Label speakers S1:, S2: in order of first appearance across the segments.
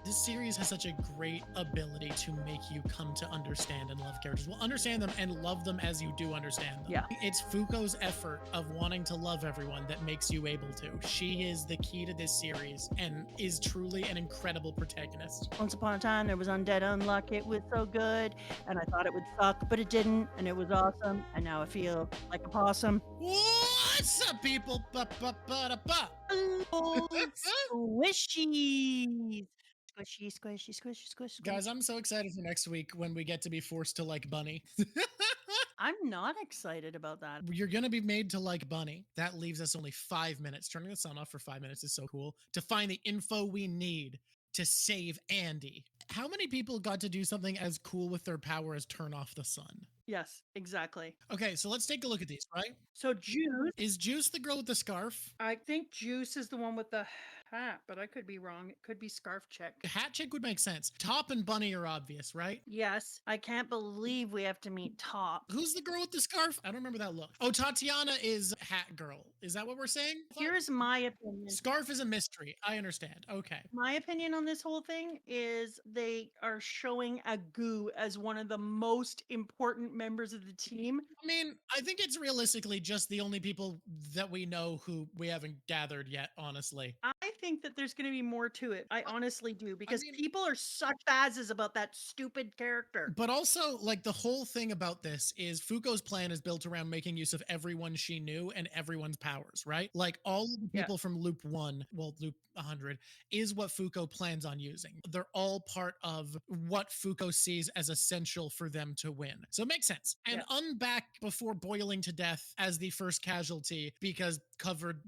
S1: This series has such a great ability to make you come to understand and love characters. Well, understand them and love them as you do understand them.
S2: Yeah.
S1: It's Fuuko's effort of wanting to love everyone that makes you able to. She is the key to this series and is truly an incredible protagonist.
S2: Once upon a time, there was Undead Unluck. It was so good, and I thought it would suck, but it didn't, and it was awesome, and now I feel like a possum.
S1: What's up, people? Ba-ba-ba-da-ba.
S2: Oh, squishies. Squishy, squishy, squishy, squishy.
S1: Guys, I'm so excited for next week when we get to be forced to like Bunny.
S2: I'm not excited about that.
S1: You're going to be made to like Bunny. That leaves us only 5 minutes. Turning the sun off for 5 minutes is so cool. To find the info we need to save Andy. How many people got to do something as cool with their power as turn off the sun?
S2: Yes, exactly.
S1: Okay, so let's take a look at these, right?
S2: So Juice.
S1: Is Juice the girl with the scarf?
S2: I think Juice is the one with the hat, but I could be wrong. It could be Scarf Chick.
S1: Hat Chick would make sense. Top and Bunny are obvious, right?
S2: Yes, I can't believe we have to meet Top.
S1: Who's the girl with the scarf? I don't remember that look. Oh, Tatiana is Hat Girl. Is that what we're saying?
S2: Here's my opinion.
S1: Scarf is a mystery. I understand. Okay.
S2: My opinion on this whole thing is they are showing Agu as one of the most important members of the team.
S1: I mean, I think it's realistically just the only people that we know who we haven't gathered yet, honestly.
S2: I think that there's going to be more to it. I honestly do, because
S1: mean-
S2: people are such fazzes about that stupid character.
S1: But also, like, the whole thing about this is Fuuko's plan is built around making use of everyone she knew and everyone's powers, right? Like, all of the people from Loop 1, well, Loop 100, is what Fuuko plans on using. They're all part of what Fuuko sees as essential for them to win. So it makes sense. And Unback before boiling to death as the first casualty because covered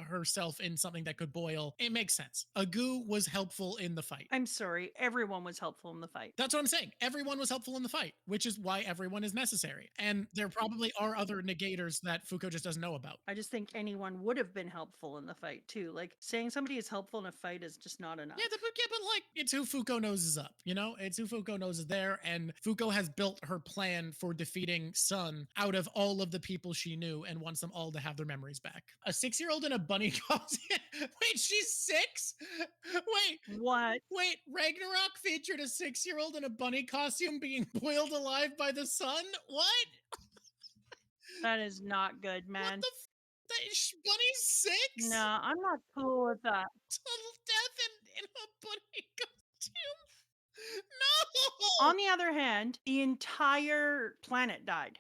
S1: herself in something that could boil. It makes sense. Agu was helpful in the fight.
S2: I'm sorry, everyone was helpful in the fight.
S1: That's what I'm saying. Everyone was helpful in the fight, which is why everyone is necessary. And there probably are other negators that Fuuko just doesn't know about.
S2: I just think anyone would have been helpful in the fight too. Like, saying somebody is helpful in a fight is just not enough.
S1: Yeah, but like, it's who Fuuko knows is up, you know? It's who Fuuko knows is there, and Fuuko has built her plan for defeating Sun out of all of the people she knew and wants them all to have their memories back. A 6-year-old in a bunny costume? Wait, she's 6? Wait.
S2: What?
S1: Wait, Ragnarok featured a 6-year-old in a bunny costume being boiled alive by the sun? What?
S2: That is not good, man.
S1: What the Bunny's 6?
S2: No, I'm not cool with that.
S1: Total death in a bunny costume. No!
S2: On the other hand, the entire planet died.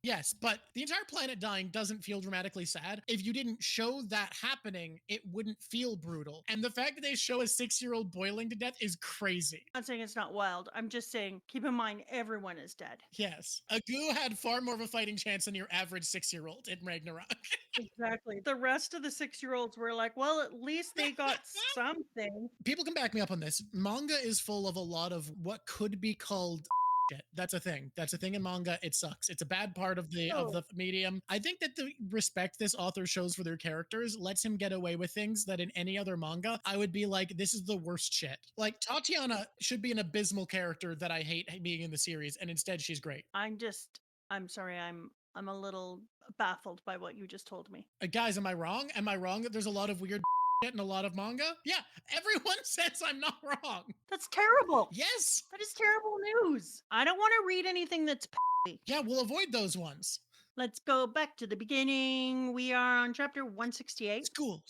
S1: Yes, but the entire planet dying doesn't feel dramatically sad. If you didn't show that happening, it wouldn't feel brutal. And the fact that they show a 6-year-old boiling to death is crazy.
S2: I'm not saying it's not wild. I'm just saying, keep in mind, everyone is dead.
S1: Yes. Agu had far more of a fighting chance than your average 6-year-old in Ragnarok.
S2: Exactly. The rest of the 6-year-olds were like, well, at least they got something.
S1: People can back me up on this. Manga is full of a lot of what could be called shit. That's a thing. That's a thing in manga. It sucks. It's a bad part of the medium. I think that the respect this author shows for their characters lets him get away with things that in any other manga, I would be like, this is the worst shit. Like, Tatiana should be an abysmal character that I hate being in the series, and instead she's great.
S2: I'm sorry, I'm a little baffled by what you just told me.
S1: Guys, am I wrong? Am I wrong that there's a lot of weird shit in a lot of manga? Yeah, everyone says I'm not wrong.
S2: That's terrible.
S1: Yes.
S2: That is terrible news. I don't want to read anything that's
S1: Yeah, we'll avoid those ones.
S2: Let's go back to the beginning. We are on chapter 168.
S1: School.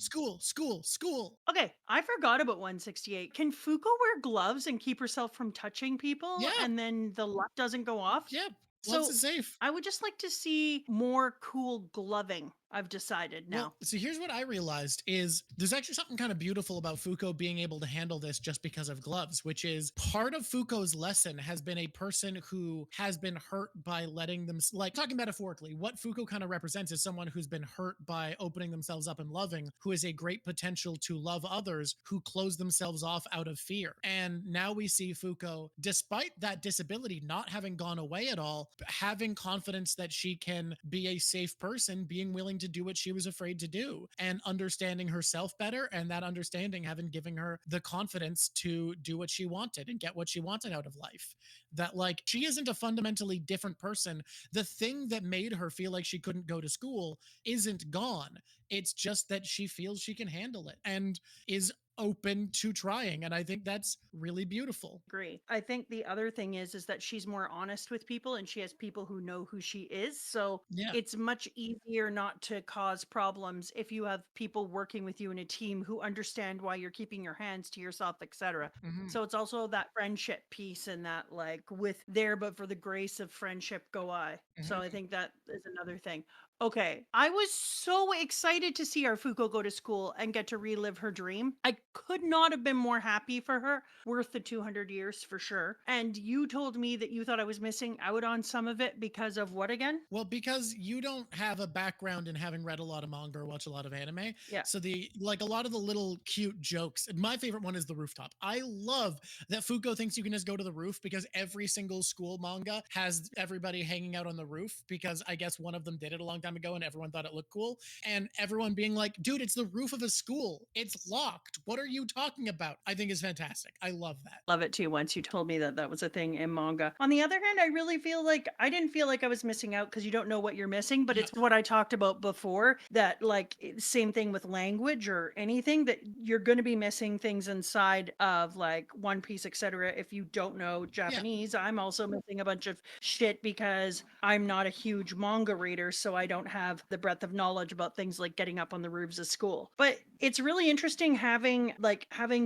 S2: Okay, I forgot about 168. Can Fuuko wear gloves and keep herself from touching people?
S1: Yeah.
S2: And then the luck doesn't go off?
S1: Yeah, gloves is safe.
S2: I would just like to see more cool gloving. I've decided now.
S1: Well, so here's what I realized is there's actually something kind of beautiful about Fuuko being able to handle this just because of gloves, which is part of Fuuko's lesson has been a person who has been hurt by letting them, like talking metaphorically, what Fuuko kind of represents is someone who's been hurt by opening themselves up and loving, who has a great potential to love others, who close themselves off out of fear. And now we see Fuuko, despite that disability not having gone away at all, having confidence that she can be a safe person, being willing to do what she was afraid to do, and understanding herself better, and that understanding having given her the confidence to do what she wanted and get what she wanted out of life. That, like, she isn't a fundamentally different person. The thing that made her feel like she couldn't go to school isn't gone. It's just that she feels she can handle it and is open to trying. And I think that's really beautiful.
S2: Agree. I think the other thing is that she's more honest with people and she has people who know who she is. So
S1: Yeah.
S2: it's much easier not to cause problems if you have people working with you in a team who understand why you're keeping your hands to yourself, etc.
S1: Mhm.
S2: So it's also that friendship piece and that like with there but for the grace of friendship go I. So I
S1: Mhm.
S2: think that is another thing. Okay. I was so excited to see our Fuko go to school and get to relive her dream. I could not have been more happy for her. Worth the 200 years for sure. And you told me that you thought I was missing out on some of it because of what again?
S1: Well, because you don't have a background in having read a lot of manga or watch a lot of anime,
S2: Yeah.
S1: so the like a lot of the little cute jokes. My favorite one is the rooftop. I love that Fuko thinks you can just go to the roof because every single school manga has everybody hanging out on the roof because I guess one of them did it a long time ago and everyone thought it looked cool. And everyone being like, dude, it's the roof of a school. It's locked. What are you talking about? I think is fantastic. I love that.
S2: Love it too. Once you told me that that was a thing in manga. On the other hand, I really feel like I didn't feel like I was missing out because you don't know what you're missing, but
S1: Yeah.
S2: it's what I talked about before that, like, same thing with language or anything that you're going to be missing things inside of like One Piece, etc. If you don't know
S1: Yeah.
S2: Japanese, I'm also missing a bunch of shit because I'm not a huge manga reader, so I don't have the breadth of knowledge about things like getting up on the roofs of school. But it's really interesting having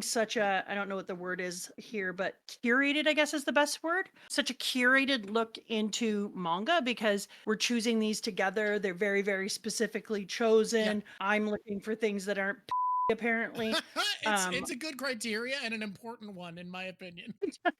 S2: such a, I don't know what the word is here, but curated, I guess is the best word. Such a curated look into manga because we're choosing these together. They're very, very specifically
S1: Yeah.
S2: chosen. I'm looking for things that aren't apparently. Um,
S1: It's a good criteria and an important one in my opinion.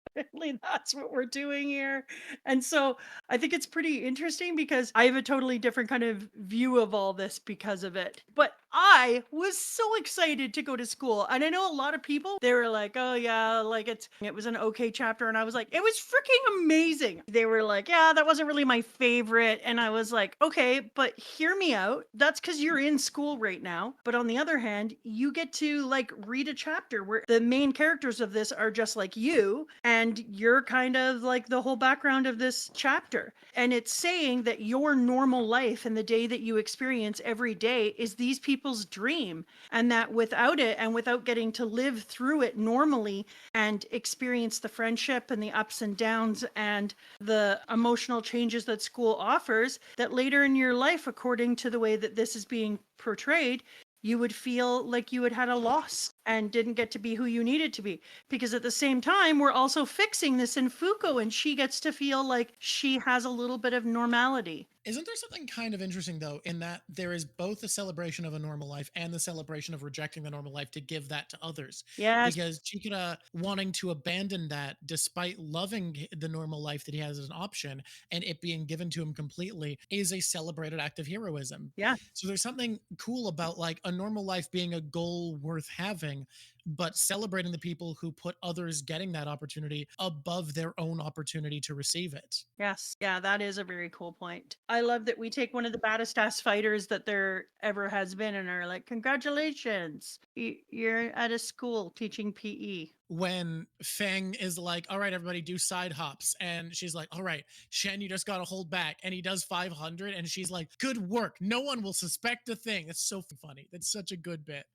S2: Apparently that's what we're doing here. And so I think it's pretty interesting because I have a totally different kind of view of all this because of it. But I was so excited to go to school. And I know a lot of people, they were like, oh yeah, like it was an okay chapter. And I was like, it was freaking amazing. They were like, yeah, that wasn't really my favorite. And I was like, okay, but hear me out. That's because you're in school right now. But on the other hand, you get to like read a chapter where the main characters of this are just like you. And you're kind of like the whole background of this chapter. And it's saying that your normal life and the day that you experience every day is these people's dream. And that without it and without getting to live through it normally and experience the friendship and the ups and downs and the emotional changes that school offers, that later in your life, according to the way that this is being portrayed, you would feel like you had a loss and didn't get to be who you needed to be. Because at the same time, we're also fixing this in Fuko, and she gets to feel like she has a little bit of normality.
S1: Isn't there something kind of interesting though in that there is both the celebration of a normal life and the celebration of rejecting the normal life to give that to others?
S2: Yes.
S1: Because Chikara wanting to abandon that despite loving the normal life that he has as an option and it being given to him completely is a celebrated act of heroism.
S2: Yeah.
S1: So there's something cool about like a normal life being a goal worth having, but celebrating the people who put others getting that opportunity above their own opportunity to receive it.
S2: Yes. Yeah, that is a very cool point. I love that we take one of the baddest ass fighters that there ever has been and are like, congratulations. You're at a school teaching PE.
S1: When Feng is like, all right, everybody do side hops. And she's like, all right, Shen, you just got to hold back. And he does 500. And she's like, good work. No one will suspect a thing. That's so funny. That's such a good bit.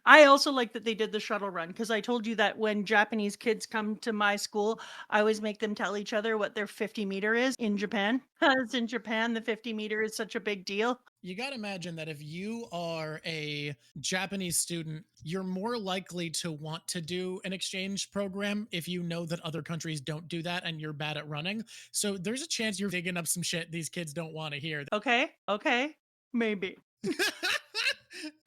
S2: I also like that they did the shuttle run because I told you that when Japanese kids come to my school, I always make them tell each other what their 50-meter is in Japan. Because in Japan, the 50-meter is such a big deal.
S1: You got to imagine that if you are a Japanese student, you're more likely to want to do an exchange program if you know that other countries don't do that and you're bad at running. So there's a chance you're digging up some shit these kids don't want to hear.
S2: Okay. Okay. Maybe.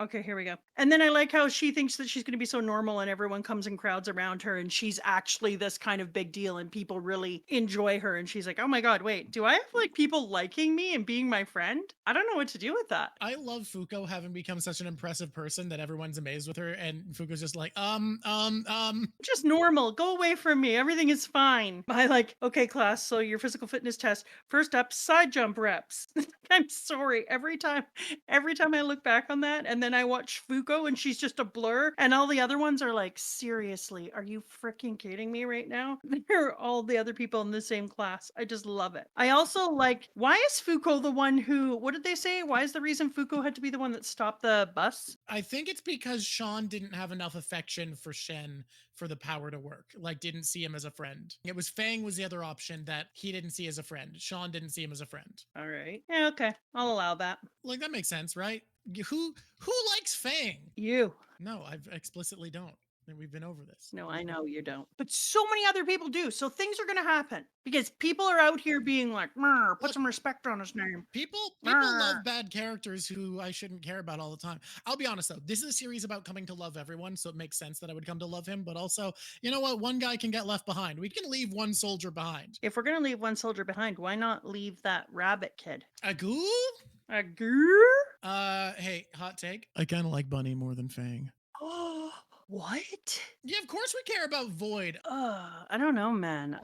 S2: Okay, here we go. And then I like how she thinks that she's going to be so normal and everyone comes in crowds around her and she's actually this kind of big deal and people really enjoy her. And she's like, oh my God, wait, do I have like people liking me and being my friend? I don't know what to do with that.
S1: I love Fuko having become such an impressive person that everyone's amazed with her. And Fuko's just like,
S2: Just normal. Go away from me. Everything is fine. I like, okay, class. So your physical fitness test. First up, side jump reps. I'm sorry. Every time I look back on that, and then then I watch Fuuko and she's just a blur. And all the other ones are like, seriously, are you freaking kidding me right now? They're all the other people in the same class. I just love it. I also like, why is Fuuko the one who, what did they say? Why is the reason Fuuko had to be the one that stopped the bus?
S1: I think it's because Sean didn't have enough affection for Shen for the power to work. Like, didn't see him as a friend. It was Feng was the other option that he didn't see as a friend. Sean didn't see him as a friend.
S2: All right. Yeah, okay. I'll allow that.
S1: Like, that makes sense, right? Who likes Feng?
S2: You.
S1: No, I explicitly don't. We've been over this.
S2: No, I know you don't. But so many other people do. So things are going to happen because people are out here being like, put
S1: Look,
S2: some respect on his name.
S1: People love bad characters who I shouldn't care about all the time. I'll be honest though, this is a series about coming to love everyone, so it makes sense that I would come to love him. But also, you know what? One guy can get left behind. We can leave one soldier behind.
S2: If we're going to leave one soldier behind, why not leave that rabbit kid?
S1: A ghoul?
S2: A girl?
S1: Hey, hot take. I kind of like Bunny more than Fang.
S2: Oh, what?
S1: Yeah, of course we care about Void.
S2: I don't know, man.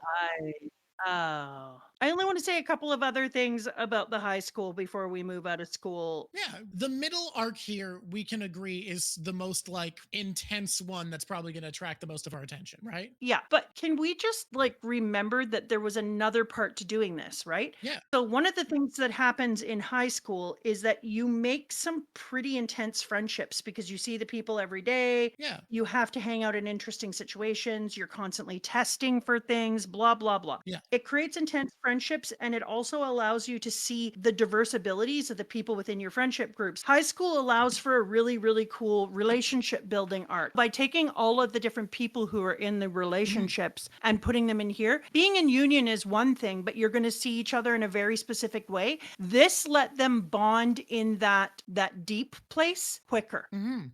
S2: I only want to say a couple of other things about the high school before we move out of school.
S1: Yeah, the middle arc here, we can agree, is the most like intense one that's probably going to attract the most of our attention, right?
S2: Yeah, but can we just like remember that there was another part to doing this, right?
S1: Yeah.
S2: So one of the things that happens in high school is that you make some pretty intense friendships because you see the people every day.
S1: Yeah.
S2: You have to hang out in interesting situations. You're constantly testing for things, blah, blah, blah.
S1: Yeah.
S2: It creates intense friendships and it also allows you to see the diverse abilities of the people within your friendship groups. High school allows for a really, really cool relationship building arc. By taking all of the different people who are in the relationships and putting them in here, being in union is one thing, but you're going to see each other in a very specific way. This let them bond in that deep place quicker.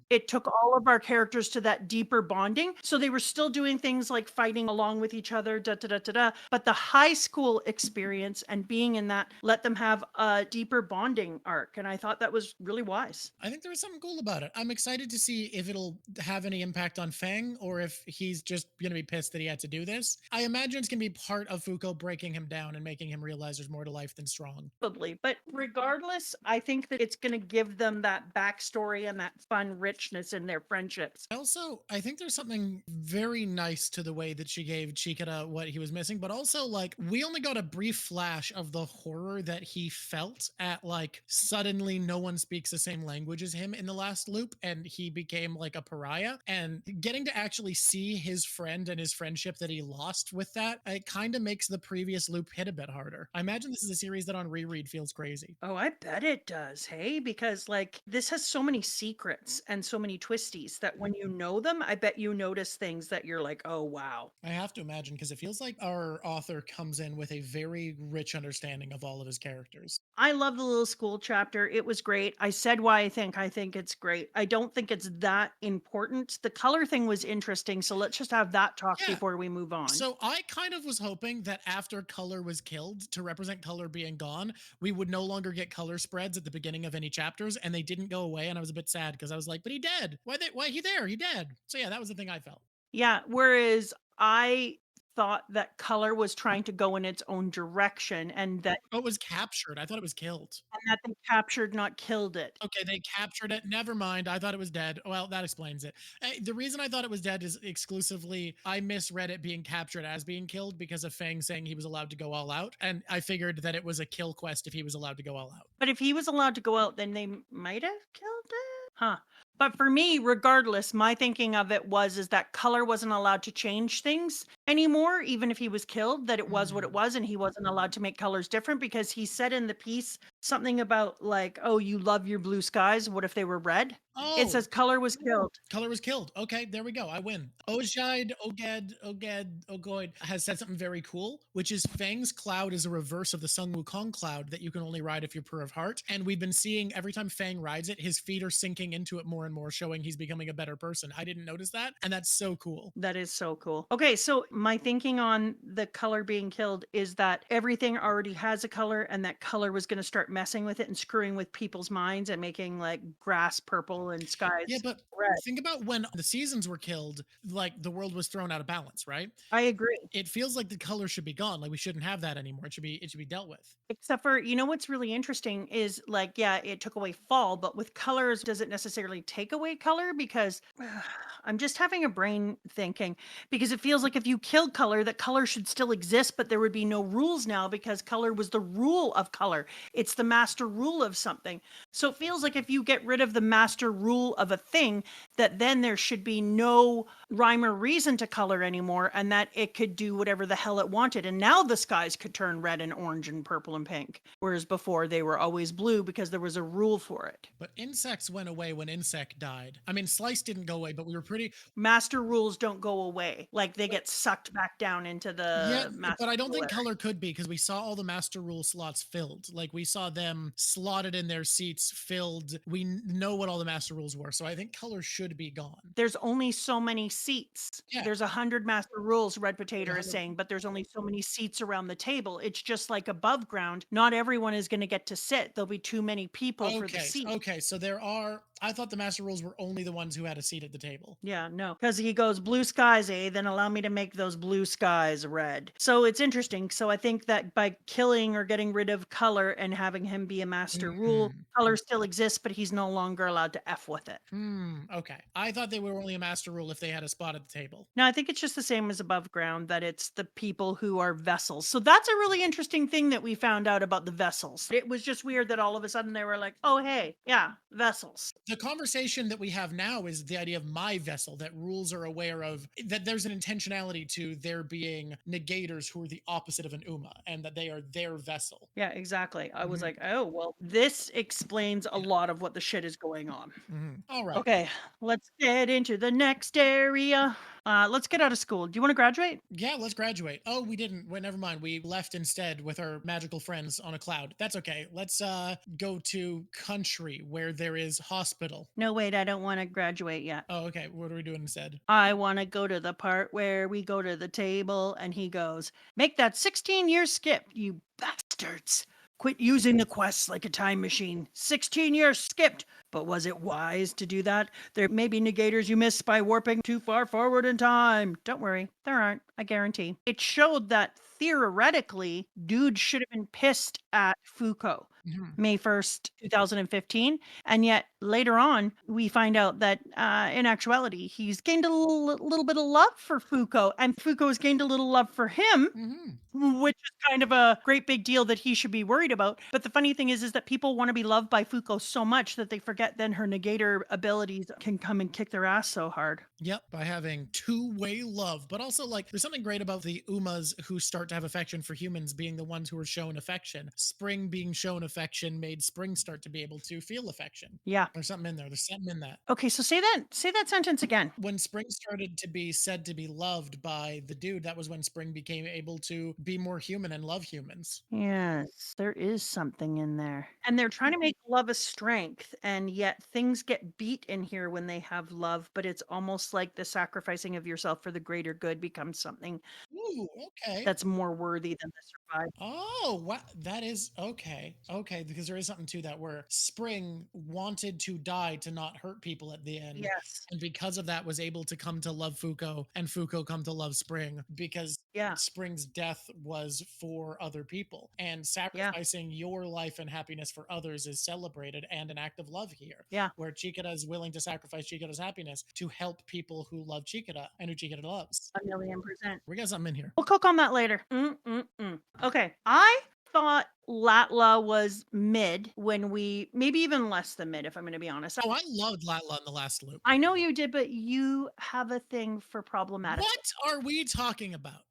S2: It took all of our characters to that deeper bonding. So they were still doing things like fighting along with each other, but the high school experience and being in that let them have a deeper bonding arc. And I thought that was really wise.
S1: I think there was something cool about it. I'm excited to see if it'll have any impact on Feng or if he's just going to be pissed that he had to do this. I imagine it's going to be part of Fuuko breaking him down and making him realize there's more to life than strong.
S2: Probably. But regardless, I think that it's going to give them that backstory and that fun richness in their friendships.
S1: Also, I think there's something very nice to the way that she gave Chikara what he was missing, but also like we only got a brief flash of the horror that he felt at like suddenly no one speaks the same language as him in the last loop and he became like a pariah, and getting to actually see his friend and his friendship that he lost with that, it kind of makes the previous loop hit a bit harder. I imagine this is a series that on reread feels crazy.
S2: Oh, I bet it does. Hey, because like this has so many secrets and so many twisties that when you know them, I bet you notice things that you're like, oh, wow.
S1: I have to imagine because it feels like our author comes in with a very rich understanding of all of his characters.
S2: I love the little school chapter. It was great. I said why I think it's great. I don't think it's that important. The color thing was interesting, so let's just have that talk before we move on.
S1: So I kind of was hoping that after color was killed to represent color being gone, we would no longer get color spreads at the beginning of any chapters, and they didn't go away, and I was a bit sad because I was like, but he dead. Why he there? He dead. So yeah, that was the thing I felt.
S2: Yeah, whereas I thought that color was trying to go in its own direction and that
S1: it was captured. I thought it was killed.
S2: And that they captured, not killed it.
S1: Okay, they captured it. Never mind. I thought it was dead. Well, that explains it. The reason I thought it was dead is exclusively I misread it being captured as being killed because of Fang saying he was allowed to go all out. And I figured that it was a kill quest if he was allowed to go all out.
S2: But if he was allowed to go out, then they might have killed it? Huh. But for me, regardless, my thinking of it is that color wasn't allowed to change things anymore, even if he was killed, that it was what it was, and he wasn't allowed to make colors different because he said in the piece something about like, oh, you love your blue skies. What if they were red?
S1: Oh,
S2: it says color was killed.
S1: Color was killed. Okay, there we go. I win. Ojide, Ogoid has said something very cool, which is Fang's cloud is a reverse of the Sun Wukong cloud that you can only ride if you're pure of heart. And we've been seeing every time Fang rides it, his feet are sinking into it more and more, showing he's becoming a better person. I didn't notice that, and that's so cool.
S2: That is so cool. Okay, so My thinking on the color being killed is that everything already has a color, and that color was going to start messing with it and screwing with people's minds and making like grass purple and
S1: Yeah,
S2: skies
S1: but
S2: red.
S1: think about when the seasons were killed, like the world was thrown out of balance, right?
S2: I agree.
S1: It feels like the color should be gone. Like we shouldn't have that anymore. It should be dealt with.
S2: Except for, what's really interesting is like, yeah, it took away fall, but with colors, does it necessarily take away color? Because I'm just having a brain thinking, because it feels like if you killed color, that color should still exist, but there would be no rules now because color was the rule of color. It's the master rule of something. So it feels like if you get rid of the master rule of a thing, that then there should be no rhyme or reason to color anymore, and that it could do whatever the hell it wanted. And now the skies could turn red and orange and purple and pink, whereas before they were always blue because there was a rule for it.
S1: But insects went away when insect died. I mean, slice didn't go away, but we were pretty.
S2: Master rules don't go away. Like they get sucked back down into
S1: Yeah,
S2: the master
S1: but I don't
S2: rule
S1: think
S2: area.
S1: color could be because we saw all the master rule slots filled. Like we saw them slotted in their seats, filled. We know what all the master rules were. So I think color should be gone.
S2: There's only so many seats.
S1: Yeah.
S2: There's 100 master rules, Red Potato is
S1: 100
S2: saying, but there's only so many seats around the table. It's just like above ground. Not everyone is going to get to sit. There'll be too many people for the
S1: Okay.
S2: seat.
S1: Okay. So there are. I thought the master rules were only the ones who had a seat at the table.
S2: Yeah, no, because he goes blue skies, then allow me to make those blue skies red. So it's interesting. So I think that by killing or getting rid of color and having him be a master rule, color still exists, but he's no longer allowed to F with it.
S1: Okay. I thought they were only a master rule if they had a spot at the table.
S2: No, I think it's just the same as above ground, that it's the people who are vessels. So that's a really interesting thing that we found out about the vessels. It was just weird that all of a sudden they were like, oh, hey, yeah, vessels.
S1: The conversation that we have now is the idea of my vessel, that rules are aware of, that there's an intentionality to there being negators who are the opposite of an Uma, and that they are their vessel.
S2: Yeah, exactly. I was like, oh, well, this explains a lot of what the shit is going on.
S1: All right.
S2: Okay, let's get into the next area. Let's get out of school. Do you want to graduate?
S1: Yeah, let's graduate. Oh, we didn't. Wait, never mind. We left instead with our magical friends on a cloud. That's okay. Let's go to country where there is hospital.
S2: No, wait, I don't want to graduate yet.
S1: Oh, okay. What are we doing instead?
S2: I want to go to the part where we go to the table and he goes, make that 16-year skip, you bastards. Quit using the quests like a time machine. 16 years skipped. But was it wise to do that? There may be negators you missed by warping too far forward in time. Don't worry, there aren't, I guarantee. It showed that theoretically, dude should have been pissed at Fuuko. May 1st, 2015. And yet later on, we find out that in actuality, he's gained a little bit of love for Fuuko, and Fuuko has gained a little love for him, which is kind of a great big deal that he should be worried about. But the funny thing is that people want to be loved by Fuuko so much that they forget then her negator abilities can come and kick their ass so hard.
S1: Yep, by having two-way love. But also, like, there's something great about the Umas who start to have affection for humans being the ones who are shown affection. Spring being shown affection made Spring start to be able to feel affection.
S2: Yeah.
S1: There's something in there. There's something in that.
S2: Okay, so say that sentence again.
S1: When Spring started to be said to be loved by the dude, that was when Spring became able to be more human and love humans.
S2: Yes, there is something in there. And they're trying to make love a strength, and yet things get beat in here when they have love, but it's almost like the sacrificing of yourself for the greater good becomes something
S1: Ooh, okay.
S2: that's more worthy than the survival.
S1: Oh, wow. That is okay. Okay, because there is something to that where Spring wanted to die to not hurt people at the end.
S2: Yes.
S1: And because of that was able to come to love Fuuko and Fuuko come to love Spring because
S2: Yeah.
S1: Spring's death was for other people. And sacrificing your life and happiness for others is celebrated and an act of love here.
S2: Yeah.
S1: Where Chikara is willing to sacrifice Chikara's happiness to help people who love Chikara and who Chikara loves.
S2: 1,000,000%.
S1: We got something in here.
S2: We'll cook on that later. Okay. I thought Latla was mid when maybe even less than mid, if I'm going to be honest.
S1: Oh, I loved Latla in the last loop.
S2: I know you did, but you have a thing for problematic.
S1: What are we talking about?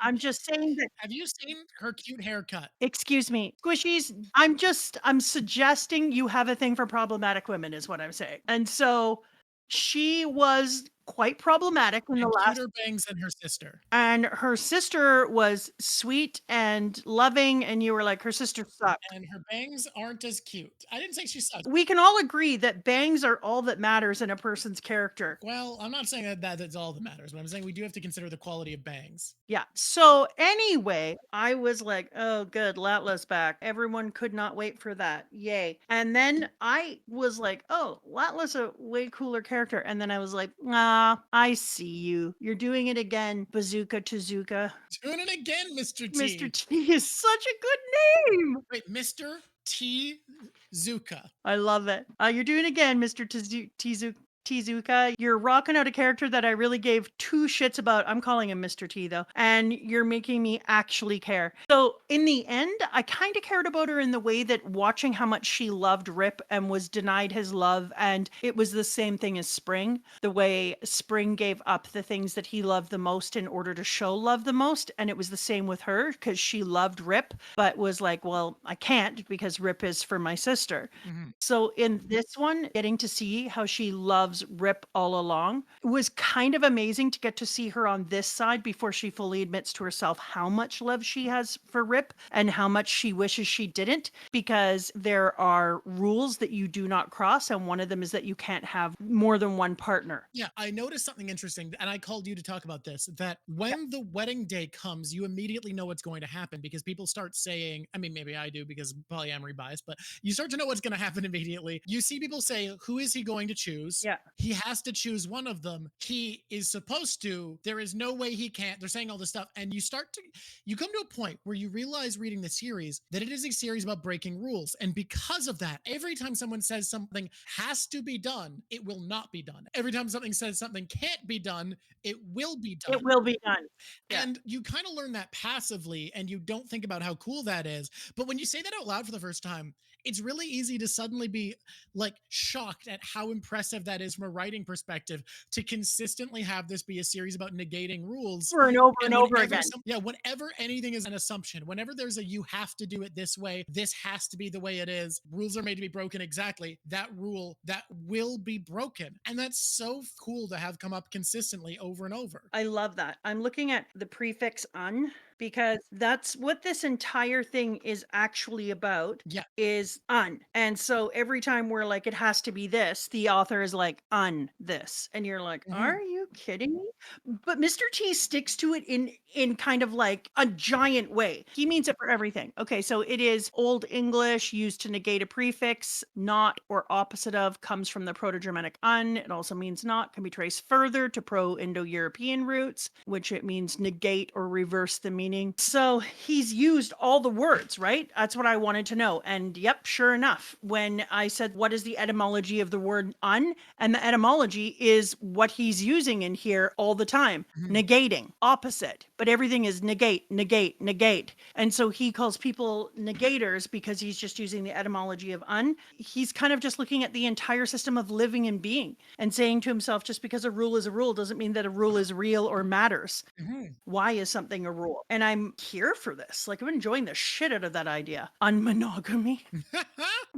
S2: I'm just saying that.
S1: Have you seen her cute haircut?
S2: Excuse me, squishies. I'm suggesting you have a thing for problematic women, is what I'm saying. And so she was quite problematic in the
S1: And
S2: last.
S1: cuter bangs than her sister.
S2: And her sister was sweet and loving, and you were like, her sister sucks.
S1: And her bangs aren't as cute. I didn't say she sucks.
S2: We can all agree that bangs are all that matters in a person's character.
S1: Well, I'm not saying that's all that matters, but I'm saying we do have to consider the quality of bangs.
S2: Yeah. So anyway, I was like, oh, good, Latla's back. Everyone could not wait for that. Yay. And then I was like, oh, Latla's a way cooler character. And then I was like, ah, I see you. You're doing it again, Bazooka Tezuka.
S1: Doing it again, Mr. T.
S2: Mr. T is such a good name.
S1: Wait, Mr. T. Zuka.
S2: I love it. You're doing it again, Mr. Tezuka. You're rocking out a character that I really gave two shits about. I'm calling him Mr. T though. And you're making me actually care. So in the end, I kind of cared about her in the way that watching how much she loved Rip and was denied his love. And it was the same thing as Spring. The way Spring gave up the things that he loved the most in order to show love the most. And it was the same with her because she loved Rip, but was like, well, I can't because Rip is for my sister.
S1: Mhm.
S2: So in this one, getting to see how she loves Rip all along was kind of amazing to get to see her on this side before she fully admits to herself how much love she has for Rip and how much she wishes she didn't, because there are rules that you do not cross, and one of them is that you can't have more than one partner.
S1: Yeah, I noticed something interesting, and I called you to talk about this, that when the wedding day comes, you immediately know what's going to happen because people start saying, I mean, maybe I do because polyamory bias, but you start to know what's going to happen immediately. You see people say, who is he going to choose?
S2: Yeah.
S1: He has to choose one of them. He is supposed to. There is no way he can't. They're saying all this stuff. And you come to a point where you realize reading the series that it is a series about breaking rules. And because of that, every time someone says something has to be done, it will not be done. Every time something says something can't be done, it will be done.
S2: It will be done. Yeah.
S1: And you kind of learn that passively and you don't think about how cool that is. But when you say that out loud for the first time, it's really easy to suddenly be like shocked at how impressive that is from a writing perspective to consistently have this be a series about negating rules
S2: Over and over and over
S1: whenever
S2: again.
S1: whenever anything is an assumption, whenever there's a you have to do it this way, this has to be the way it is, rules are made to be broken exactly, that rule that will be broken. And that's so cool to have come up consistently over and over.
S2: I love that. I'm looking at the prefix un because that's what this entire thing is actually about.
S1: Yeah.
S2: Is un. And so every time we're like, it has to be this, the author is like, un this. And you're like, are you kidding me? But Mr. T sticks to it in kind of like a giant way. He means it for everything. Okay, so it is Old English used to negate a prefix. Not or opposite of comes from the Proto-Germanic un. It also means not, can be traced further to Pro-Indo-European roots, which it means negate or reverse the meaning. So he's used all the words, right? That's what I wanted to know. And yep, sure enough, when I said, what is the etymology of the word un? And the etymology is what he's using in here all the time. Negating, opposite, but everything is negate, negate, negate. And so he calls people negators because he's just using the etymology of un. He's kind of just looking at the entire system of living and being and saying to himself, just because a rule is a rule doesn't mean that a rule is real or matters. Why is something a rule? And I'm here for this. Like, I'm enjoying the shit out of that idea. Unmonogamy.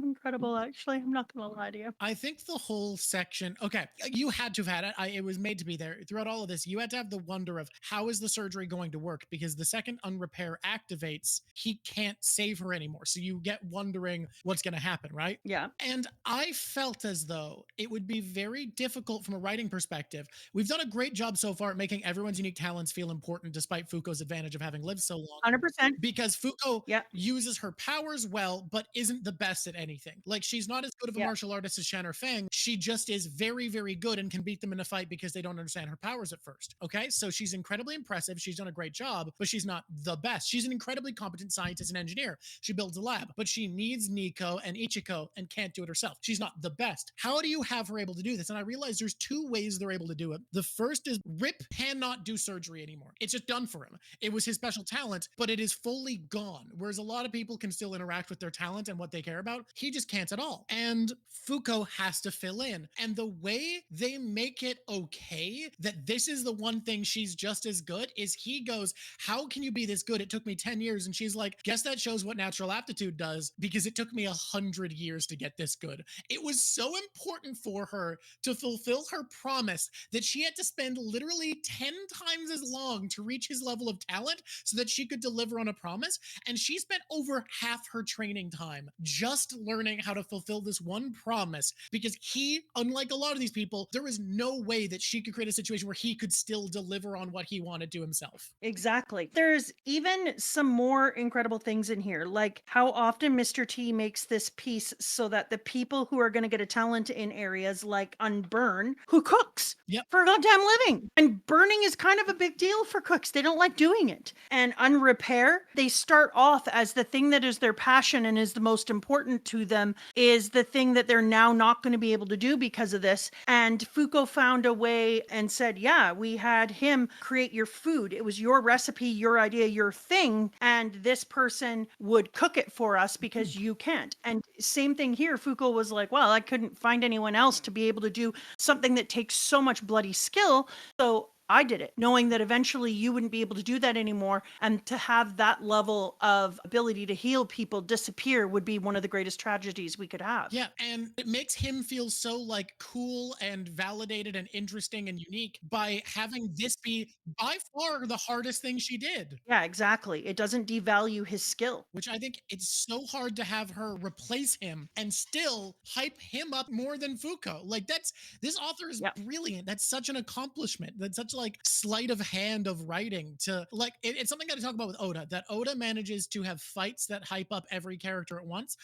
S2: Incredible, actually. I'm not going to lie to you.
S1: I think the whole section, okay, you had to have had it. It was made to be there. Throughout all of this, you had to have the wonder of how is the surgery going to work? Because the second unrepair activates, he can't save her anymore. So you get wondering what's going to happen, right?
S2: Yeah.
S1: And I felt as though it would be very difficult from a writing perspective. We've done a great job so far at making everyone's unique talents feel important despite Fuuko's advantage of having lived so long.
S2: 100%.
S1: Because Fuuko uses her powers well, but isn't the best at anything. Like, she's not as good of a martial artist as Shen or Feng. She just is very, very good and can beat them in a fight because they don't understand her powers at first. Okay, so she's incredibly impressive. She's done a great job, but she's not the best. She's an incredibly competent scientist and engineer. She builds a lab, but she needs Nico and Ichiko and can't do it herself. She's not the best. How do you have her able to do this? And I realized there's two ways they're able to do it. The first is Rip cannot do surgery anymore. It's just done for him. It was his special talent, but it is fully gone. Whereas a lot of people can still interact with their talent and what they care about. He just can't at all. And Fuuko has to fill in. And the way they make it okay that this is the one thing she's just as good is he goes, how can you be this good? It took me 10 years. And she's like, guess that shows what natural aptitude does, because it took me 100 years to get this good. It was so important for her to fulfill her promise that she had to spend literally 10 times as long to reach his level of talent so that she could deliver on a promise. And she spent over half her training time just learning how to fulfill this one promise, because he, unlike a lot of these people, there was no way that she could create a situation where he could still deliver on what he wanted to himself.
S2: Exactly. There's even some more incredible things in here, like how often Mr. T makes this piece so that the people who are going to get a talent in areas like Unburn, who cooks
S1: Yep.
S2: for a goddamn living. And burning is kind of a big deal for cooks. They don't like doing it. And Unrepair, they start off as the thing that is their passion and is the most important to them, is the thing that they're now not going to be able to do because of this. And Fuuko found a way and said, yeah, we had him create your food. It was your recipe, your idea, your thing. And this person would cook it for us because you can't. And same thing here. Fuuko was like, well, I couldn't find anyone else to be able to do something that takes so much bloody skill. So I did it, knowing that eventually you wouldn't be able to do that anymore. And to have that level of ability to heal people disappear would be one of the greatest tragedies we could have.
S1: Yeah, and it makes him feel so like cool and validated and interesting and unique by having this be by far the hardest thing she did.
S2: Yeah, exactly. It doesn't devalue his skill.
S1: Which I think it's so hard to have her replace him and still hype him up more than Fuuko. Like this author is brilliant. That's such an accomplishment. That's such like sleight of hand of writing to like it's something I got to talk about with Oda, that Oda manages to have fights that hype up every character at once.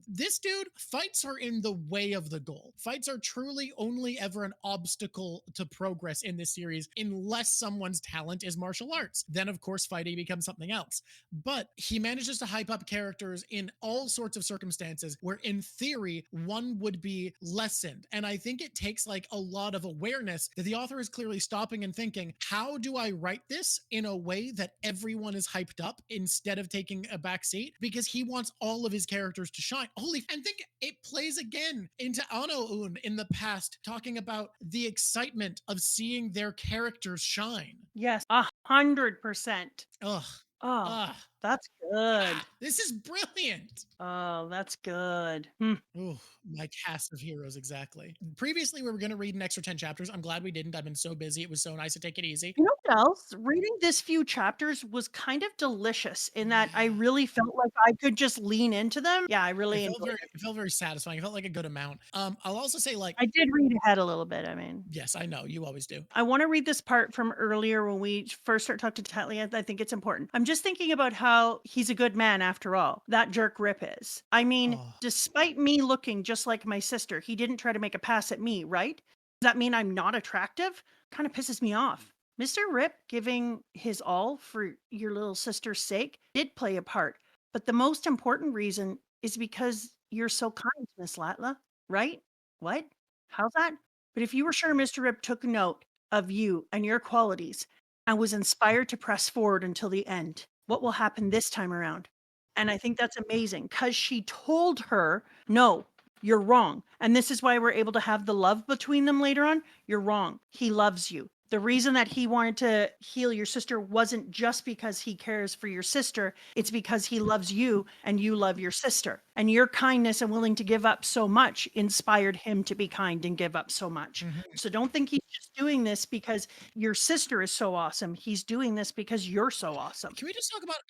S1: This dude, fights are in the way of the goal. Fights are truly only ever an obstacle to progress in this series unless someone's talent is martial arts. Then of course fighting becomes something else. But he manages to hype up characters in all sorts of circumstances where in theory one would be lessened. And I think it takes like a lot of awareness that the author is clearly stopping and thinking, how do I write this in a way that everyone is hyped up instead of taking a back seat? Because he wants all of his characters to shine. Holy, and think it plays again into Ano-un in the past, talking about the excitement of seeing their characters shine.
S2: Yes, 100%.
S1: Ugh.
S2: Oh, that's good.
S1: This is brilliant.
S2: Oh, that's good.
S1: Oh, my cast of heroes, exactly. Previously, we were going to read an extra 10 chapters. I'm glad we didn't. I've been so busy. It was so nice to take it easy.
S2: You know what else? Reading this few chapters was kind of delicious in that I really felt like I could just lean into them. Yeah, I really enjoyed it.
S1: It felt very satisfying. It felt like a good amount. I'll also say, like,
S2: I did read ahead a little bit. I mean,
S1: yes, I know you always do.
S2: I want to read this part from earlier when we first start talking to Tatley. I think it's important. I'm just thinking about how he's a good man after all. That jerk Rip is. I mean, despite me looking just like my sister, he didn't try to make a pass at me, right? Does that mean I'm not attractive? Kind of pisses me off. Mr. Rip giving his all for your little sister's sake did play a part, but the most important reason is because you're so kind, Miss Latla, right? What? How's that? But if you were sure Mr. Rip took note of you and your qualities and was inspired to press forward until the end, what will happen this time around? And I think that's amazing because she told her, no, you're wrong. And this is why we're able to have the love between them later on. You're wrong. He loves you. The reason that he wanted to heal your sister wasn't just because he cares for your sister. It's because he loves you and you love your sister. And your kindness and willing to give up so much inspired him to be kind and give up so much. So don't think he's just doing this because your sister is so awesome. He's doing this because you're so awesome.
S1: Can we just talk about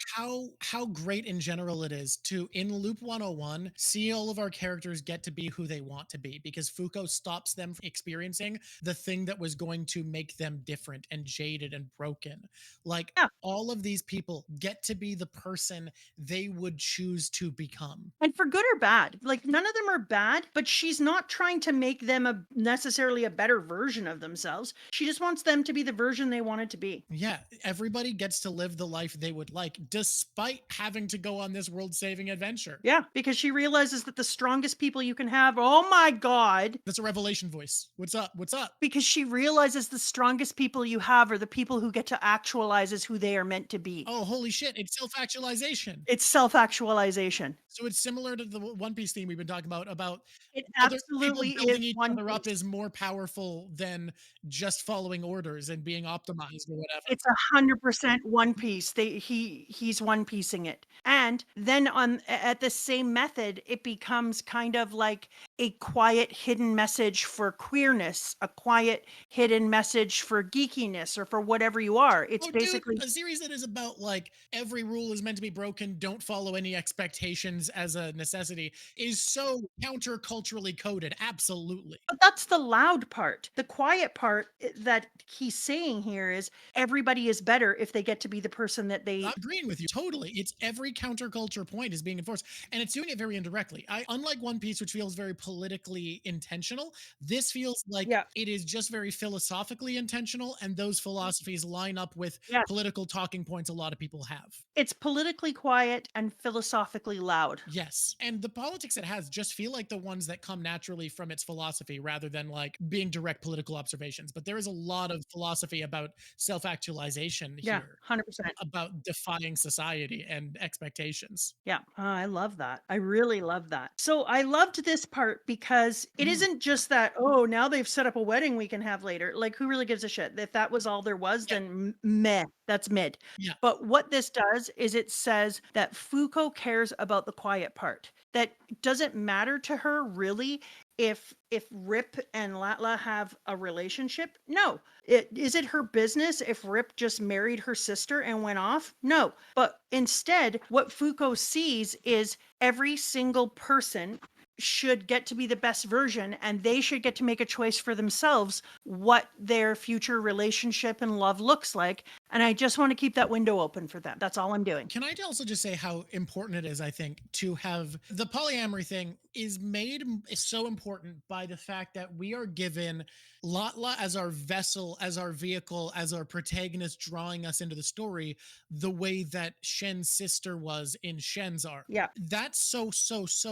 S1: how great in general it is to, in Loop 101, see all of our characters get to be who they want to be, because Fuuko stops them from experiencing the thing that was going to make them different and jaded and broken. Like, all of these people get to be the person they would choose to become.
S2: And for good or bad, like none of them are bad, but she's not trying to make them necessarily a better version of themselves. She just wants them to be the version they wanted to be.
S1: Yeah, everybody gets to live the life they would like, despite having to go on this world-saving adventure.
S2: Yeah, because she realizes that the strongest people you can have, oh my God.
S1: That's a revelation voice. What's up? What's up?
S2: Because she realizes the strongest strongest people you have are the people who get to actualize as who they are meant to be.
S1: Oh, holy shit. It's self-actualization.
S2: It's self-actualization.
S1: So it's similar to the One Piece theme we've been talking about
S2: It
S1: other people
S2: absolutely is
S1: building each
S2: One
S1: other up
S2: Piece.
S1: is more powerful than just following orders and being optimized or whatever.
S2: It's 100% One Piece. He's One Piecing it. And then at the same method, it becomes kind of like a quiet hidden message for queerness, a quiet hidden message for geekiness or for whatever you are. It's
S1: Oh, dude,
S2: basically
S1: a series that is about like every rule is meant to be broken, don't follow any expectations as a necessity is so counterculturally coded. Absolutely.
S2: but that's the loud part. The quiet part that he's saying here is everybody is better if they get to be the person that
S1: I'm
S2: they.
S1: agreeing with you totally. It's every counterculture point is being enforced, and it's doing it very indirectly. Unlike One Piece, which feels very politically intentional, this feels like
S2: Yeah.
S1: it is just very philosophically intentional, and those philosophies line up with
S2: Yes.
S1: political talking points a lot of people have.
S2: It's politically quiet and philosophically loud.
S1: Yes. And the politics it has just feel like the ones that come naturally from its philosophy rather than like being direct political observations. But there is a lot of philosophy about self actualization
S2: Yeah,
S1: here,
S2: 100%.
S1: about defying society and expectations.
S2: Yeah, I love that. I really love that. So I loved this part because it
S1: Mhm.
S2: isn't just that, oh, now they've set up a wedding we can have later. Like, who really gives a shit? If that was all there was,
S1: Yeah.
S2: then meh, that's mid.
S1: Yeah.
S2: But what this does is it says that Fuuko cares about the quiet part. That doesn't matter to her really if Rip and Latla have a relationship. No. Is it her business if Rip just married her sister and went off? No. But instead, what Fuuko sees is every single person should get to be the best version and they should get to make a choice for themselves what their future relationship and love looks like. And I just want to keep that window open for them. That's all I'm doing.
S1: Can I also just say how important it is, I think, to have the polyamory thing is made so important by the fact that we are given Latla as our vessel, as our vehicle, as our protagonist drawing us into the story, the way that Shen's sister was in Shen's arc.
S2: Yeah.
S1: That's so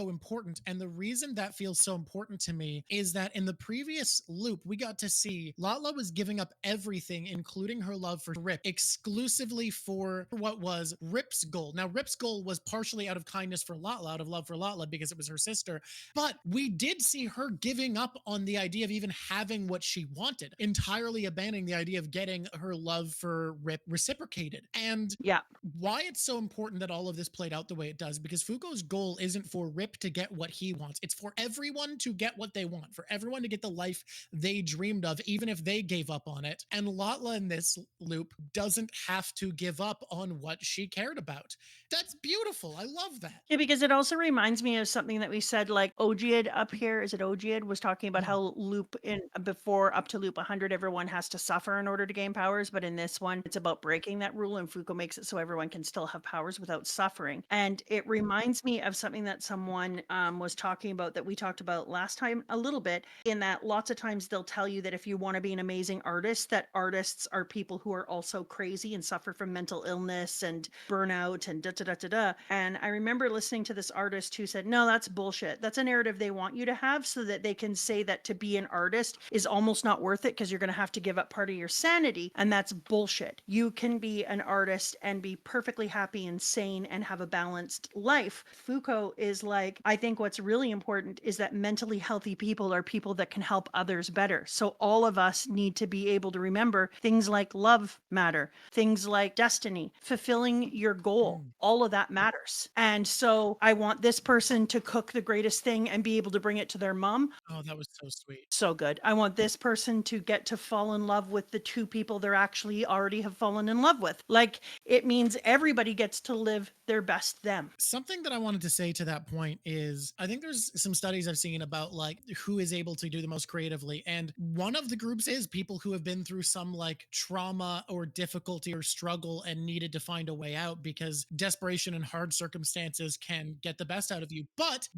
S1: important. And the reason that feels so important to me is that in the previous loop, we got to see Latla was giving up everything, including her love for Rip, exclusively for what was Rip's goal. Now, Rip's goal was partially out of kindness for Latla, out of love for Latla, because it was her sister. But we did see her giving up on the idea of even having what she wanted, entirely abandoning the idea of getting her love for Rip reciprocated. And
S2: Yeah.
S1: why it's so important that all of this played out the way it does, because Fuko's goal isn't for Rip to get what he wants. It's for everyone to get what they want, for everyone to get the life they dreamed of, even if they gave up on it. And Latla in this loop doesn't have to give up on what she cared about. That's beautiful. I love that.
S2: Yeah, because it also reminds me of something that we said, like Ogiad up here. Is it Ogiad was talking about how loop in before up to loop 100, everyone has to suffer in order to gain powers. But in this one, it's about breaking that rule, and Fuko makes it so everyone can still have powers without suffering. And it reminds me of something that someone was talking about that we talked about last time a little bit. In that, lots of times they'll tell you that if you want to be an amazing artist, that artists are people who are also crazy and suffer from mental illness and burnout and da da da da da. And I remember listening to this artist who said, no, that's bullshit. That's a narrative they want you to have so that they can say that to be an artist is almost not worth it because you're going to have to give up part of your sanity. And that's bullshit. You can be an artist and be perfectly happy and sane and have a balanced life. Fuko is like, I think what's really important is that mentally healthy people are people that can help others better. So all of us need to be able to remember things like love matter, things like destiny, fulfilling your goal. All of that matters. And so I want this person to cook the greatest thing and be able to bring it to their mom.
S1: Oh, that was so sweet.
S2: So good. I want this person to get to fall in love with the two people they're actually already have fallen in love with. Like, it means everybody gets to live their best them.
S1: Something that I wanted to say to that point is I think there's some studies I've seen about like who is able to do the most creatively. And one of the groups is people who have been through some like trauma or difficulty or struggle and needed to find a way out, because desperation and hard circumstances can get the best out of you. But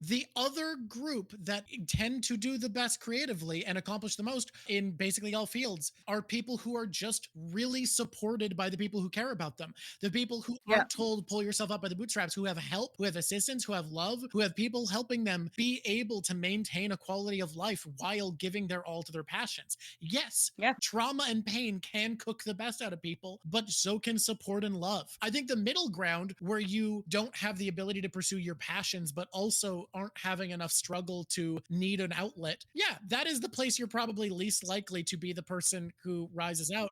S1: the other group that tend to do the best creatively and accomplish the most in basically all fields are people who are just really supported by the people who care about them. The people who
S2: Yeah.
S1: aren't told pull yourself up by the bootstraps, who have help, who have assistance, who have love, who have people helping them be able to maintain a quality of life while giving their all to their passions. Yes,
S2: Yeah.
S1: trauma and pain can cook the best out of people, but so can support and love. I think the middle ground, where you don't have the ability to pursue your passions, but also aren't having enough struggle to need an outlet, yeah, that is the place you're probably least likely to be the person who rises out.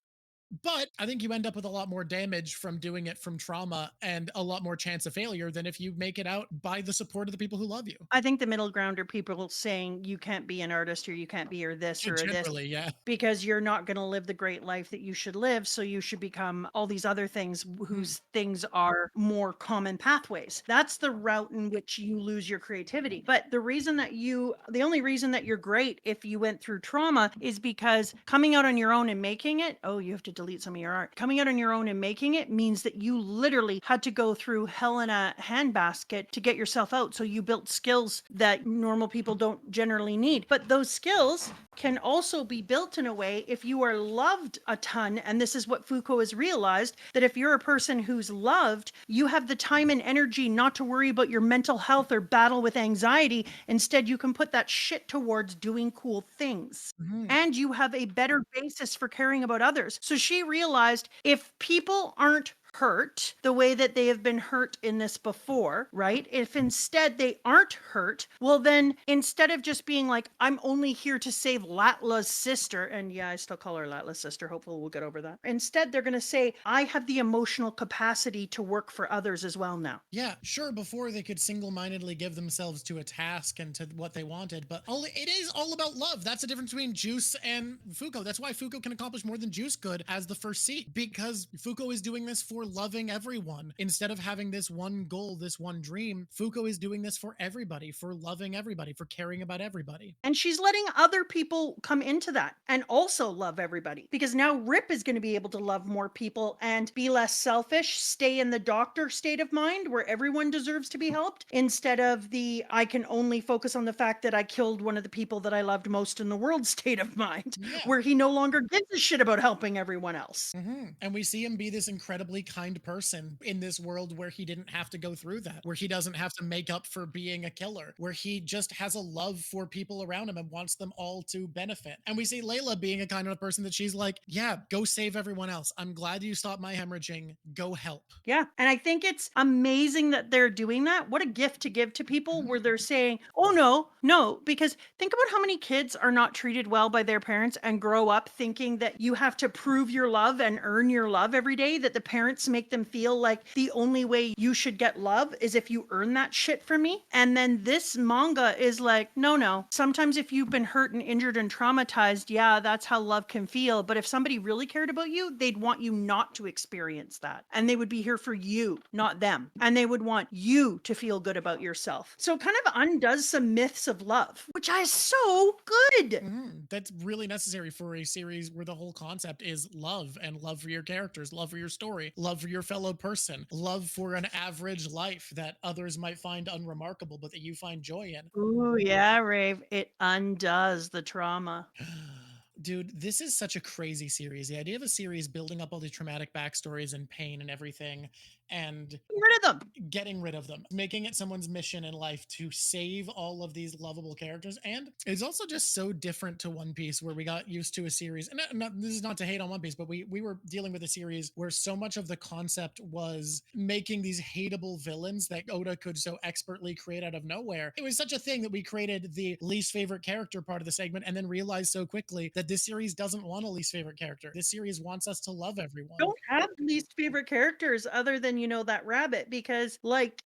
S1: But I think you end up with a lot more damage from doing it from trauma and a lot more chance of failure than if you make it out by the support of the people who love you.
S2: I think the middle ground are people saying you can't be an artist or you can't be or this
S1: Generally, yeah.
S2: because you're not going to live the great life that you should live. So you should become all these other things whose things are more common pathways. That's the route in which you lose your creativity. But the only reason that you're great if you went through trauma is because coming out on your own and making it, oh, you have to delete some of your art. Coming out on your own and making it means that you literally had to go through hell in a handbasket to get yourself out. So you built skills that normal people don't generally need. But those skills can also be built in a way if you are loved a ton. And this is what Foucault has realized, that if you're a person who's loved, you have the time and energy not to worry about your mental health or battle with anxiety. Instead, you can put that shit towards doing cool things. And you have a better basis for caring about others. So she realized if people aren't hurt the way that they have been hurt in this before, right? If instead they aren't hurt, well, then instead of just being like, I'm only here to save Latla's sister, and yeah, I still call her Latla's sister. Hopefully we'll get over that. Instead, they're going to say, I have the emotional capacity to work for others as well now.
S1: Yeah, sure. Before they could single-mindedly give themselves to a task and to what they wanted, but it is all about love. That's the difference between Juice and Foucault. That's why Foucault can accomplish more than Juice could as the first seat, because Foucault is doing this for loving everyone. Instead of having this one goal, this one dream, Foucault is doing this for everybody, for loving everybody, for caring about everybody.
S2: And she's letting other people come into that and also love everybody, because now Rip is going to be able to love more people and be less selfish, stay in the doctor state of mind where everyone deserves to be helped, instead of the I can only focus on the fact that I killed one of the people that I loved most in the world state of mind, where he no longer gives a shit about helping everyone else.
S1: And we see him be this incredibly kind person in this world where he didn't have to go through that, where he doesn't have to make up for being a killer, where he just has a love for people around him and wants them all to benefit. And we see Layla being a kind of person that she's like, yeah, go save everyone else. I'm glad you stopped my hemorrhaging. Go help.
S2: Yeah. And I think it's amazing that they're doing that. What a gift to give to people, where they're saying, oh, no, because think about how many kids are not treated well by their parents and grow up thinking that you have to prove your love and earn your love every day, that the parents make them feel like the only way you should get love is if you earn that shit from me. And then this manga is like, no. Sometimes if you've been hurt and injured and traumatized, yeah, that's how love can feel. But if somebody really cared about you, they'd want you not to experience that. And they would be here for you, not them. And they would want you to feel good about yourself. So it kind of undoes some myths of love, which is so good.
S1: That's really necessary for a series where the whole concept is love, and love for your characters, love for your story, love for your fellow person, love for an average life that others might find unremarkable, but that you find joy in.
S2: Ooh, yeah, Rave. It undoes the trauma.
S1: Dude, this is such a crazy series. The idea of a series building up all these traumatic backstories and pain and everything, and
S2: Get rid of them.
S1: getting rid of them, making it someone's mission in life to save all of these lovable characters. And it's also just so different to One Piece, where we got used to a series, and this is not to hate on One Piece, but we were dealing with a series where so much of the concept was making these hateable villains that Oda could so expertly create out of nowhere. It was such a thing that we created the least favorite character part of the segment, and then realized so quickly that this series doesn't want a least favorite character. This series wants us to love everyone.
S2: Don't have least favorite characters other than, that rabbit, because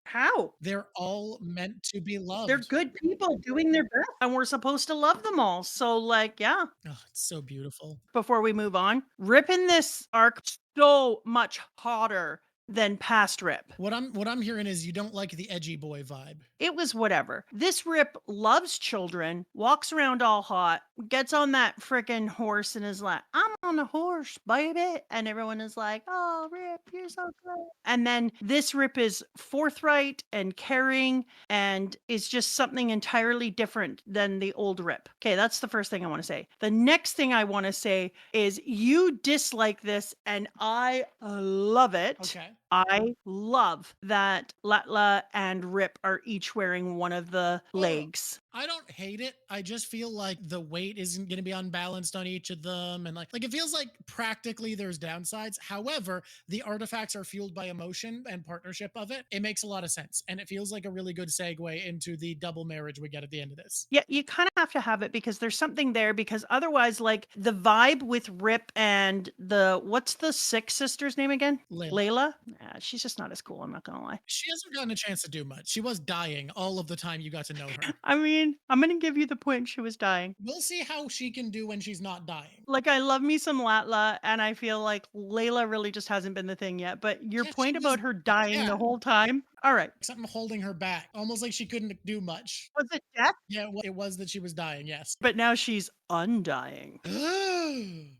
S2: how?
S1: They're all meant to be loved.
S2: They're good people doing their best, and we're supposed to love them all. So yeah.
S1: Oh, it's so beautiful.
S2: Before we move on, Rip in this arc so much hotter than past Rip.
S1: What I'm hearing is you don't like the edgy boy vibe.
S2: It was whatever. This Rip loves children, walks around all hot, gets on that frickin' horse and is like, I'm on a horse, baby. And everyone is like, oh, Rip, you're so good. And then this Rip is forthright and caring and is just something entirely different than the old Rip. Okay, that's the first thing I want to say. The next thing I want to say is you dislike this and I love it.
S1: Okay.
S2: I love that Latla and Rip are each wearing one of the legs.
S1: I don't hate it. I just feel like the weight isn't going to be unbalanced on each of them. And like it feels like practically there's downsides. However, the artifacts are fueled by emotion and partnership of it. It makes a lot of sense. And it feels like a really good segue into the double marriage we get at the end of this.
S2: Yeah, you kind of have to have it because there's something there because otherwise, like the vibe with Rip and what's the sick sister's name again? Layla? She's just not as cool, I'm not gonna lie.
S1: She hasn't gotten a chance to do much. She was dying all of the time you got to know her.
S2: I mean, I'm gonna give you the point she was dying.
S1: We'll see how she can do when she's not dying.
S2: Like, I love me some Latla, and I feel like Layla really just hasn't been the thing yet. But your point about her dying the whole time, all right.
S1: Something holding her back, almost like she couldn't do much.
S2: Was it death?
S1: Yeah, it was that she was dying, yes.
S2: But now she's undying.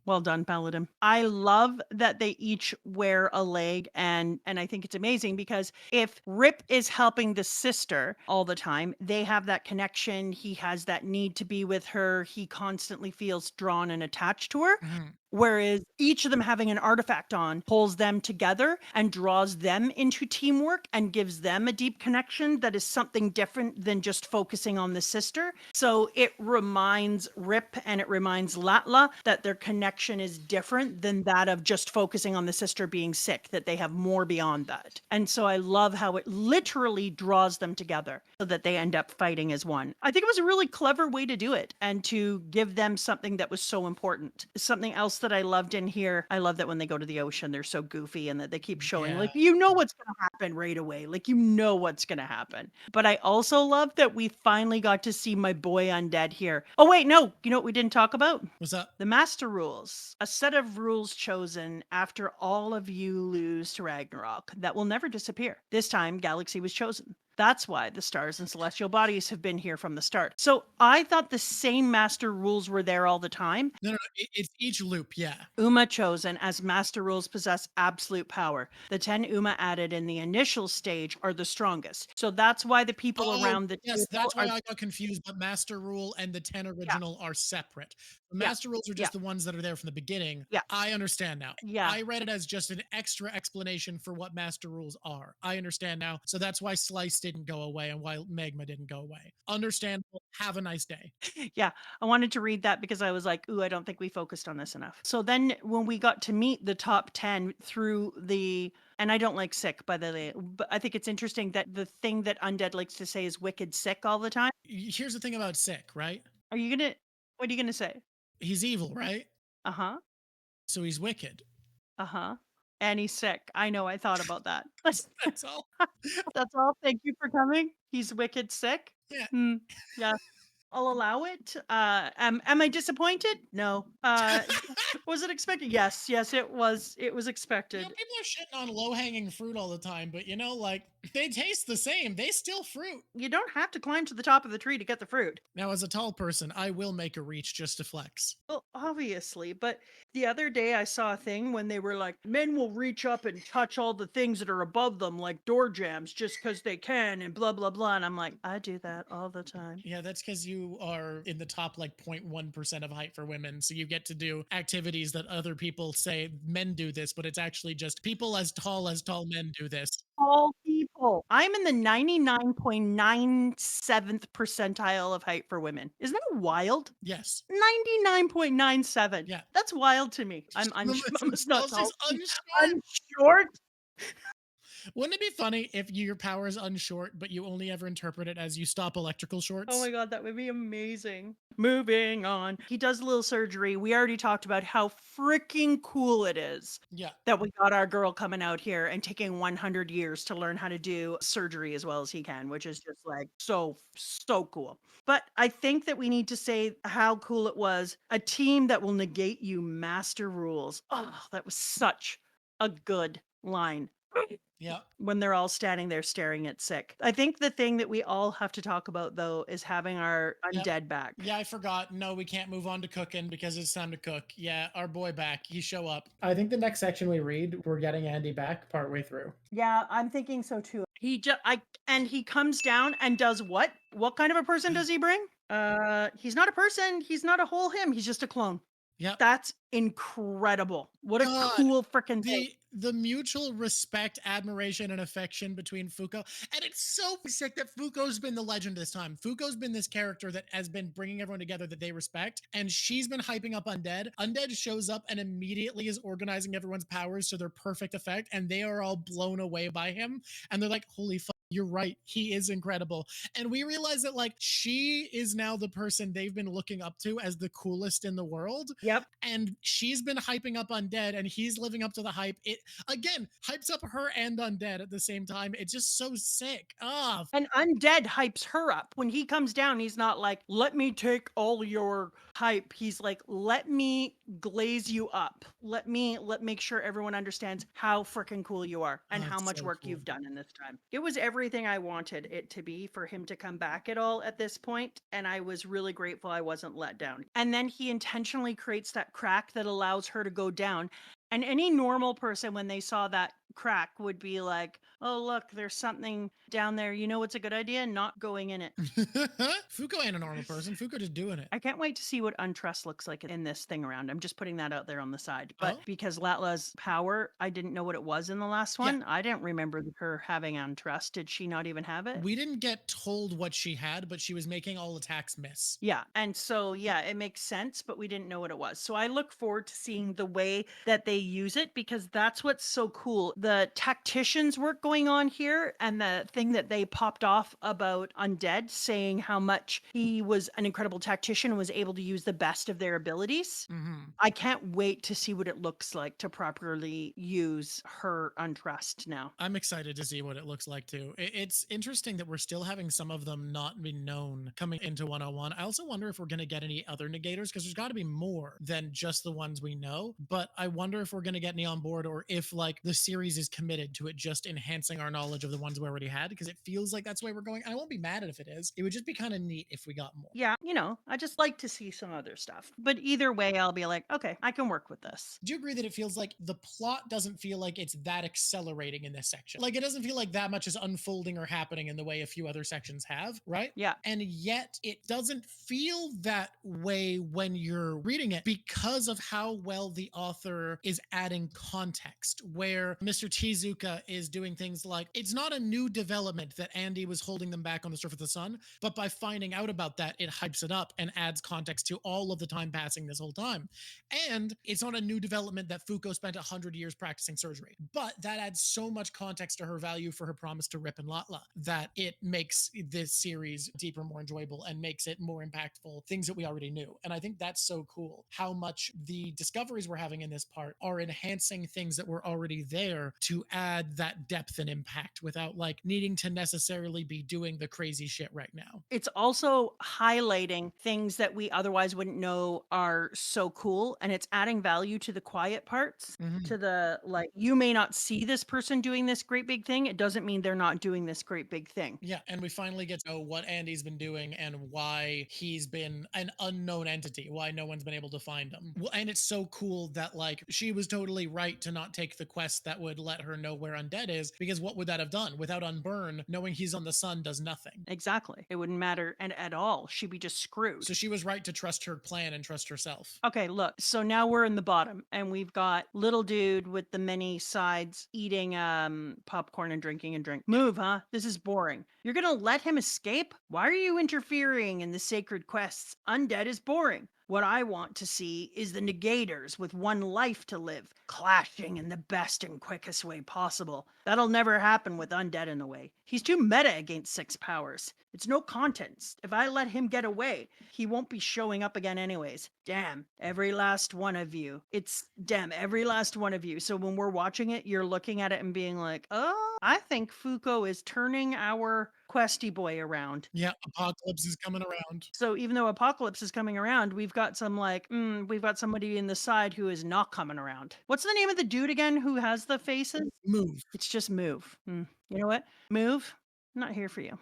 S2: Well done, Paladin. I love that they each wear a leg, and I think it's amazing because if Rip is helping the sister all the time, they have that connection. He has that need to be with her. He constantly feels drawn and attached to her. Whereas each of them having an artifact on pulls them together and draws them into teamwork and gives them a deep connection that is something different than just focusing on the sister. So it reminds Rip and it reminds Latla that their connection is different than that of just focusing on the sister being sick, that they have more beyond that. And so I love how it literally draws them together so that they end up fighting as one. I think it was a really clever way to do it and to give them something that was so important. Something else that I loved in here, I love that when they go to the ocean, they're so goofy and that they keep showing, like, you know what's going to happen right away. Like, you know what's going to happen. But I also love that we finally got to see my boy Undead here. Oh, wait, no. You know what we didn't talk about?
S1: What's up?
S2: The Master Rules. A set of rules chosen after all of you lose to Ragnarok that will never disappear. This time, Galaxy was chosen. That's why the stars and celestial bodies have been here from the start. So I thought the same master rules were there all the time.
S1: No, it's each loop, yeah.
S2: Uma chosen as master rules possess absolute power. The 10 Uma added in the initial stage are the strongest. So that's why the people around the
S1: yes, that's why I got confused. But master rule and the 10 original are separate. The master rules are just the ones that are there from the beginning.
S2: Yeah,
S1: I understand now.
S2: Yeah,
S1: I read it as just an extra explanation for what master rules are. I understand now. So that's why Slice didn't go away and why Magma didn't go away. Understandable. Have a nice day.
S2: Yeah, I wanted to read that because I was like, ooh, I don't think we focused on this enough. So then when we got to meet the top 10 through the, and I don't like sick, by the way, but I think it's interesting that the thing that Undead likes to say is wicked sick all the time.
S1: Here's the thing about sick, right?
S2: What are you going to say?
S1: He's evil, right?
S2: Uh-huh.
S1: So he's wicked.
S2: Uh-huh. And he's sick. I know, I thought about that.
S1: That's all.
S2: That's all. Thank you for coming. He's wicked sick.
S1: Yeah.
S2: Yeah. I'll allow it. Am I disappointed? No. Was it expected? Yes, it was. It was expected.
S1: People are shitting on low-hanging fruit all the time, but like they taste the same. They still fruit.
S2: You don't have to climb to the top of the tree to get the fruit.
S1: Now, as a tall person, I will make a reach just to flex.
S2: Well, obviously, but the other day I saw a thing when they were like, men will reach up and touch all the things that are above them, like door jambs, just because they can, and blah blah blah. And I'm like, I do that all the time.
S1: Yeah, that's because you are in the top like 0.1% of height for women, so you get to do activities that other people say men do this, but it's actually just people as tall men do this.
S2: All people. I'm in the 99.97th percentile of height for women. Isn't that wild?
S1: Yes.
S2: 99.97.
S1: Yeah.
S2: That's wild to me. I'm not tall.
S1: I'm
S2: short.
S1: Wouldn't it be funny if your power is unshort, but you only ever interpret it as you stop electrical shorts?
S2: Oh my god, that would be amazing. Moving on. He does a little surgery. We already talked about how freaking cool it is.
S1: Yeah.
S2: That we got our girl coming out here and taking 100 years to learn how to do surgery as well as he can, which is just like so cool. But I think that we need to say how cool it was. A team that will negate you master rules. Oh, that was such a good line.
S1: Yeah.
S2: when they're all standing there staring at sick. I think the thing that we all have to talk about though is having our
S1: Yep.
S2: undead back.
S1: Yeah, I forgot. No, we can't move on to cooking because it's time to cook. Yeah, our boy back. He show up. I think the next section we read, we're getting Andy back partway through.
S2: Yeah, I'm thinking so too. And he comes down and does what? What kind of a person does he bring? He's not a person. He's not a whole him. He's just a clone.
S1: Yep.
S2: That's incredible. What a
S1: God,
S2: cool freaking thing.
S1: the mutual respect, admiration, and affection between Fuuko. And it's so sick that Fuuko's been the legend this time. Fuuko's been this character that has been bringing everyone together that they respect. And she's been hyping up Undead. Undead shows up and immediately is organizing everyone's powers to their perfect effect. And they are all blown away by him. And they're like, holy fuck. You're right. He is incredible. And we realize that like she is now the person they've been looking up to as the coolest in the world.
S2: Yep.
S1: And she's been hyping up Undead and he's living up to the hype. It again hypes up her and Undead at the same time. It's just so sick. Ah.
S2: And Undead hypes her up. When he comes down, he's not like, let me take all your hype. He's like, let me glaze you up. Let make sure everyone understands how freaking cool you are and how much work you've done in this time. It was everything I wanted it to be for him to come back at all at this point, and I was really grateful I wasn't let down. And then he intentionally creates that crack that allows her to go down. And any normal person, when they saw that crack, would be like, oh, look, there's something down there. You know what's a good idea? Not going in it.
S1: Fuuko ain't a normal person. Fuuko just doing it.
S2: I can't wait to see what Untrust looks like in this thing around. I'm just putting that out there on the side. But because Latla's power, I didn't know what it was in the last one. Yeah. I didn't remember her having Untrust. Did she not even have it?
S1: We didn't get told what she had, but she was making all attacks miss.
S2: Yeah. And so, yeah, it makes sense, but we didn't know what it was. So I look forward to seeing the way that they use it, because that's what's so cool. The tacticians work going on here, and the thing that they popped off about Undead, saying how much he was an incredible tactician and was able to use the best of their abilities. Mm-hmm. I can't wait to see what it looks like to properly use her Untrust now.
S1: I'm excited to see what it looks like too. It's interesting that we're still having some of them not be known coming into 101. I also wonder if we're going to get any other negators, because there's got to be more than just the ones we know. But I wonder if we're going to get any on board, or if like the series is committed to it just enhancing our knowledge of the ones we already had, because it feels like that's the way we're going. I won't be mad if it is. It would just be kind of neat if we got more.
S2: Yeah, I just like to see some other stuff. But either way, I'll be like, okay, I can work with this.
S1: Do you agree that it feels like the plot doesn't feel like it's that accelerating in this section? Like it doesn't feel like that much is unfolding or happening in the way a few other sections have, right?
S2: Yeah.
S1: And yet it doesn't feel that way when you're reading it, because of how well the author is adding context, where Mr. Tezuka is doing things like, it's not a new development that Andy was holding them back on the surface of the sun, but by finding out about that, it hypes it up and adds context to all of the time passing this whole time. And it's not a new development that Fuuko spent 100 years practicing surgery, but that adds so much context to her value for her promise to Rip and Latla that it makes this series deeper, more enjoyable, and makes it more impactful, things that we already knew. And I think that's so cool, how much the discoveries we're having in this part are enhancing things that were already there to add that depth and impact without like needing to necessarily be doing the crazy shit right now.
S2: It's also highlighting things that we otherwise wouldn't know are so cool, and it's adding value to the quiet parts, to the like, you may not see this person doing this great big thing. It doesn't mean they're not doing this great big thing.
S1: Yeah, and we finally get to know what Andy's been doing and why he's been an unknown entity, why no one's been able to find him. And it's so cool that like she was totally right to not take the quest that would let her know where Undead is, because what would that have done? Without Unburn, knowing he's on the sun does nothing.
S2: Exactly. It wouldn't matter and at all. She'd be just screwed.
S1: So she was right to trust her plan and trust herself.
S2: Okay, look. So now we're in the bottom, and we've got little dude with the many sides eating popcorn and drinking and drink. Move, huh? This is boring. You're gonna let him escape? Why are you interfering in the sacred quests? Undead is boring. What I want to see is the negators with one life to live, clashing in the best and quickest way possible. That'll never happen with Undead in the way. He's too meta against 6 powers. It's no contest. If I let him get away, he won't be showing up again anyways. Damn, every last one of you. It's damn, every last one of you. So when we're watching it, you're looking at it and being like, oh, I think Fuuko is turning our questy boy around.
S1: Yeah, Apocalypse is coming around.
S2: So even though Apocalypse is coming around, we've got some we've got somebody in the side who is not coming around. What's the name of the dude again who has the faces?
S1: Move.
S2: It's just Move. You know what? Move. I'm not here for you.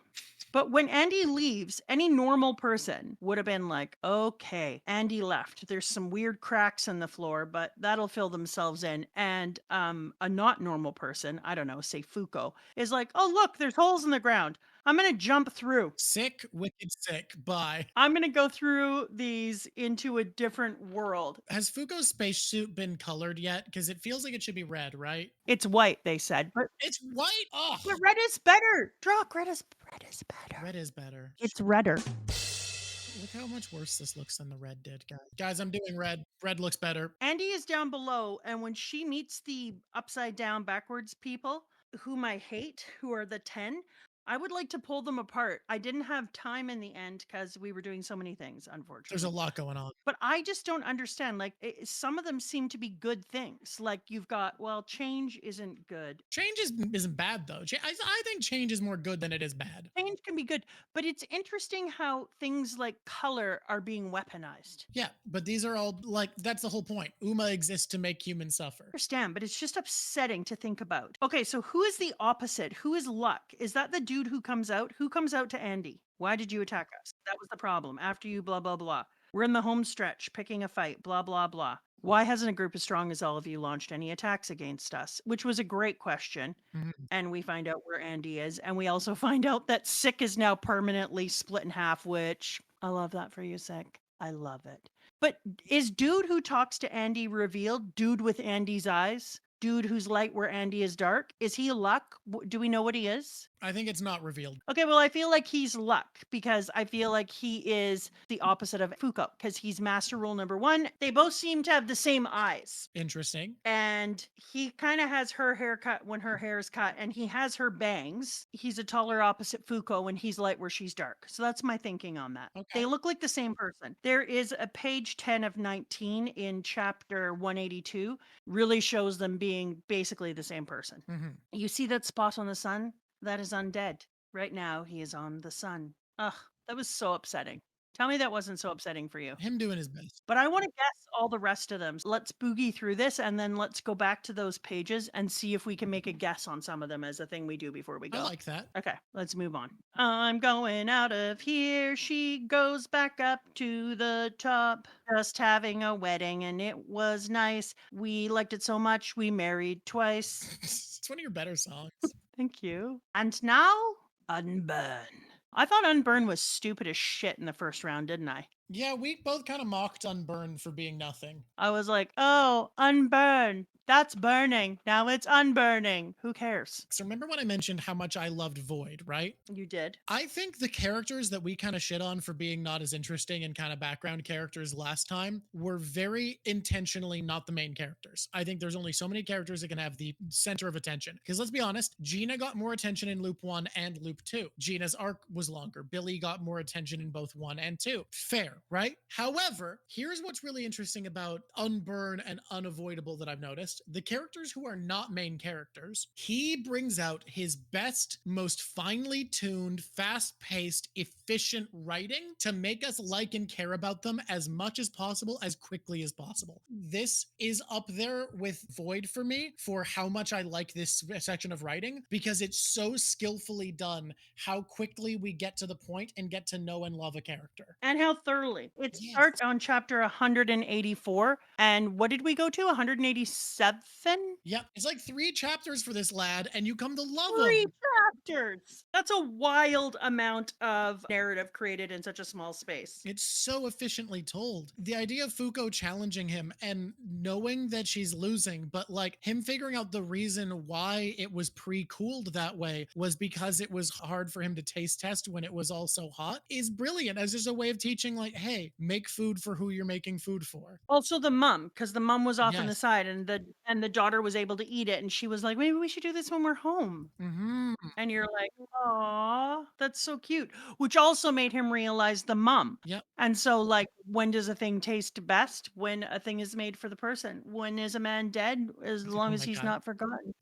S2: But when Andy leaves, any normal person would have been like, okay, Andy left. There's some weird cracks in the floor, but that'll fill themselves in. And a not normal person, I don't know, say Fuuko, is like, oh, look, there's holes in the ground. I'm going to jump through.
S1: Sick, wicked sick. Bye.
S2: I'm going to go through these into a different world.
S1: Has Fuko's spacesuit been colored yet? Because it feels like it should be red, right?
S2: It's white, they said. But
S1: It's white. Oh,
S2: red is better. Drawk, red is better.
S1: red is better.
S2: It's redder.
S1: Look how much worse this looks than the red did, guys. Guys, I'm doing red. Red looks better.
S2: Andy is down below, and when she meets the upside down backwards people, whom I hate, who are the 10, I would like to pull them apart. I didn't have time in the end because we were doing so many things, unfortunately.
S1: There's a lot going on.
S2: But I just don't understand. Like, some of them seem to be good things. Like, you've got, well, change isn't good.
S1: Change isn't bad, though. I think change is more good than it is bad.
S2: Change can be good, but it's interesting how things like color are being weaponized.
S1: Yeah, but these are all, like, that's the whole point. Uma exists to make humans suffer.
S2: I understand, but it's just upsetting to think about. Okay, so who is the opposite? Who is Luck? Is that the dude who comes out? Who comes out to Andy? Why did you attack us? That was the problem. After you, blah, blah, blah. We're in the home stretch, picking a fight, blah, blah, blah. Why hasn't a group as strong as all of you launched any attacks against us? Which was a great question.
S1: Mhm.
S2: And we find out where Andy is. And we also find out that Sick is now permanently split in half, which I love that for you, Sick. I love it. But is dude who talks to Andy revealed? Dude with Andy's eyes? Dude who's light where Andy is dark? Is he Luck? Do we know what he is?
S1: I think it's not revealed.
S2: Okay, well, I feel like he's Luck because I feel like he is the opposite of Fuuko because he's Master Rule number 1. They both seem to have the same eyes.
S1: Interesting.
S2: And he kind of has her haircut when her hair is cut, and he has her bangs. He's a taller opposite Fuuko, and he's light where she's dark. So that's my thinking on that.
S1: Okay.
S2: They look like the same person. There is a page 10 of 19 in chapter 182, really shows them being basically the same person.
S1: Mhm.
S2: You see that spot on the sun? That is Undead. Right now, he is on the sun. Ugh, that was so upsetting. Tell me that wasn't so upsetting for you.
S1: Him doing his best.
S2: But I want to guess all the rest of them. Let's boogie through this and then let's go back to those pages and see if we can make a guess on some of them as a thing we do before we go.
S1: I like that.
S2: Okay, let's move on. I'm going out of here. She goes back up to the top. Just having a wedding and it was nice. We liked it so much we married twice.
S1: It's one of your better songs.
S2: Thank you. And now, Unburn. I thought Unburn was stupid as shit in the first round, didn't I?
S1: Yeah, we both kind of mocked Unburn for being nothing.
S2: I was like, oh, Unburn. That's burning. Now it's unburning. Who cares?
S1: So remember when I mentioned how much I loved Void, right?
S2: You did.
S1: I think the characters that we kind of shit on for being not as interesting and kind of background characters last time were very intentionally not the main characters. I think there's only so many characters that can have the center of attention. Because let's be honest, Gina got more attention in loop 1 and loop 2. Gina's arc was longer. Billy got more attention in both 1 and 2. Fair, right? However, here's what's really interesting about Unburn and Unavoidable that I've noticed. The characters who are not main characters, he brings out his best, most finely tuned, fast-paced, efficient writing to make us like and care about them as much as possible, as quickly as possible. This is up there with Void for me for how much I like this section of writing, because it's so skillfully done how quickly we get to the point and get to know and love a character.
S2: And how thoroughly. It
S1: Yes.
S2: starts on chapter 184. And what did we go to? 187?
S1: Yep, it's like 3 chapters for this lad, and you come to love
S2: 3
S1: him.
S2: chapters. That's a wild amount of narrative created in such a small space.
S1: It's so efficiently told. The idea of Fuuko challenging him and knowing that she's losing, but like him figuring out the reason why it was pre-cooled that way was because it was hard for him to taste test when it was all so hot is brilliant as just a way of teaching, like, hey, make food for who you're making food for.
S2: Also the mom, because the mom was off on the
S1: Yes.
S2: side and the daughter was able to eat it, and she was like, maybe we should do this when we're home.
S1: Mm-hmm.
S2: And you're like, aw, that's so cute. Which also made him realize the mom.
S1: Yep.
S2: And so, like, when does a thing taste best? When a thing is made for the person. When is a man dead? As long
S1: Oh
S2: as
S1: my
S2: he's
S1: God.
S2: not forgotten.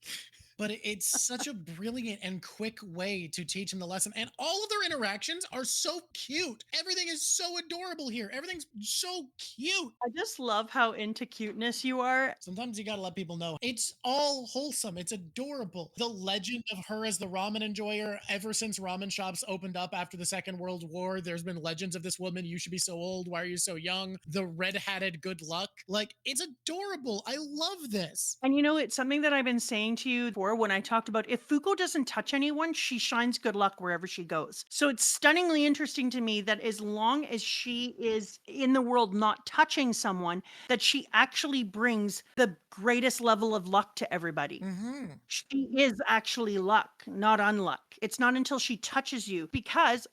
S1: but it's such a brilliant and quick way to teach him the lesson. And all of their interactions are so cute. Everything is so adorable here. Everything's so cute.
S2: I just love how into cuteness you are.
S1: Sometimes you gotta let people know it's all wholesome. It's adorable. The legend of her as the ramen enjoyer, ever since ramen shops opened up after the Second World War, there's been legends of this woman. You should be so old. Why are you so young? The red hatted good luck. Like, it's adorable. I love this.
S2: And you know, it's something that I've been saying to you before when I talked about if Fuko doesn't touch anyone, she shines good luck wherever she goes. So it's stunningly interesting to me that as long as she is in the world not touching someone, that she actually brings the greatest level of luck to everybody.
S1: Mm-hmm.
S2: She is actually luck, not unluck. It's not until she touches you because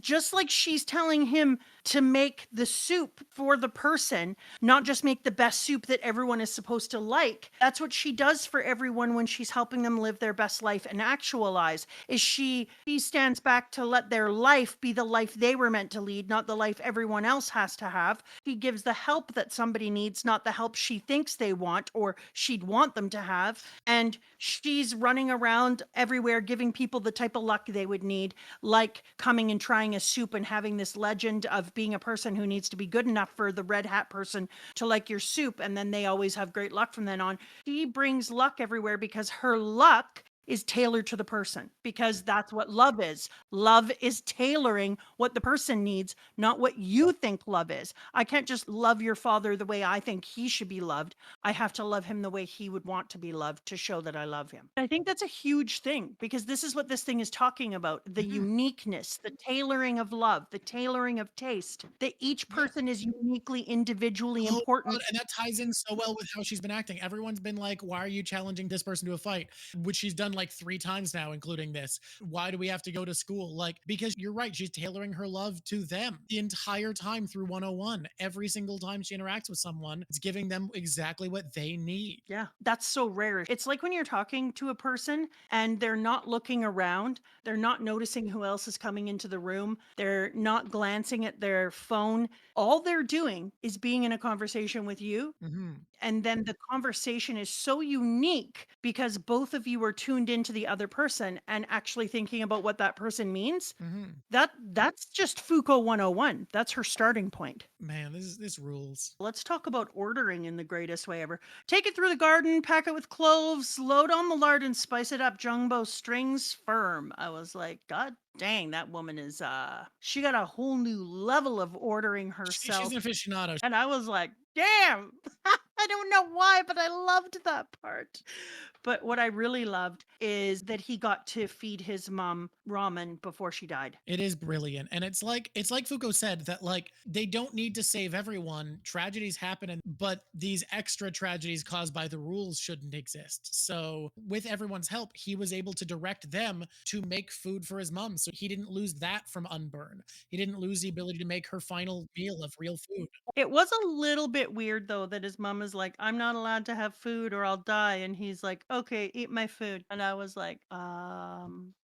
S2: just like she's telling him to make the soup for the person, not just make the best soup that everyone is supposed to like. That's what she does for everyone when she's helping them live their best life and actualize. Is she stands back to let their life be the life they were meant to lead, not the life everyone else has to have. She gives the help that somebody needs, not the help she thinks they want or she'd want them to have. And she's running around everywhere giving people the type of luck they would need, like coming and trying a soup and having this legend of being a person who needs to be good enough for the red hat person to like your soup, and then they always have great luck from then on. She brings luck everywhere because her luck is tailored to the person, because that's what love is. Love is tailoring what the person needs, not what you think love is. I can't just love your father the way I think he should be loved. I have to love him the way he would want to be loved to show that I love him. I think that's a huge thing because this is what this thing is talking about, the uniqueness, the tailoring of love, the tailoring of taste, that each person is uniquely, individually
S1: Oh,
S2: important.
S1: God, and that ties in so well with how she's been acting. Everyone's been like, why are you challenging this person to a fight? Which she's done like 3 times now, including this. Why do we have to go to school? Like, because you're right, she's tailoring her love to them the entire time through 101. Every single time she interacts with someone, it's giving them exactly what they need.
S2: Yeah, that's so rare. It's like when you're talking to a person and they're not looking around, they're not noticing who else is coming into the room, they're not glancing at their phone. All they're doing is being in a conversation with you.
S1: Mm-hmm.
S2: And then the conversation is so unique because both of you are tuned into the other person and actually thinking about what that person means.
S1: Mm-hmm.
S2: That's just Fuko 101. That's her starting point.
S1: Man, this rules.
S2: Let's talk about ordering in the greatest way ever. Take it through the garden, pack it with cloves, load on the lard and spice it up. Jumbo strings firm. I was like, God dang, that woman is she got a whole new level of ordering herself.
S1: She's an aficionado.
S2: And I was like, damn. I don't know why, but I loved that part. But what I really loved is that he got to feed his mom ramen before she died.
S1: It is brilliant. And it's like Foucault said that like they don't need to save everyone. Tragedies happen but these extra tragedies caused by the rules shouldn't exist. So with everyone's help, he was able to direct them to make food for his mom. So he didn't lose that from unburn. He didn't lose the ability to make her final meal of real food.
S2: It was a little bit weird though that his mom is like, I'm not allowed to have food or I'll die. And he's like, okay, eat my food. And I was like,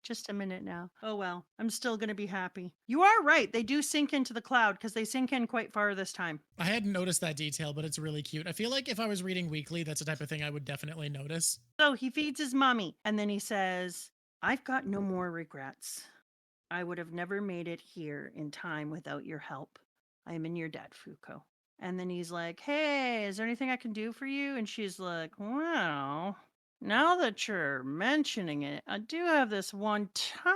S2: just a minute now. Oh well, I'm still gonna be happy. You are right. They do sink into the cloud because they sink in quite far this time.
S1: I hadn't noticed that detail, but it's really cute. I feel like if I was reading weekly, that's the type of thing I would definitely notice.
S2: So he feeds his mommy and then he says, I've got no more regrets. I would have never made it here in time without your help. I am in your debt, Fuko. And then he's like, hey, is there anything I can do for you? And she's like, well, now that you're mentioning it, I do have this one tiny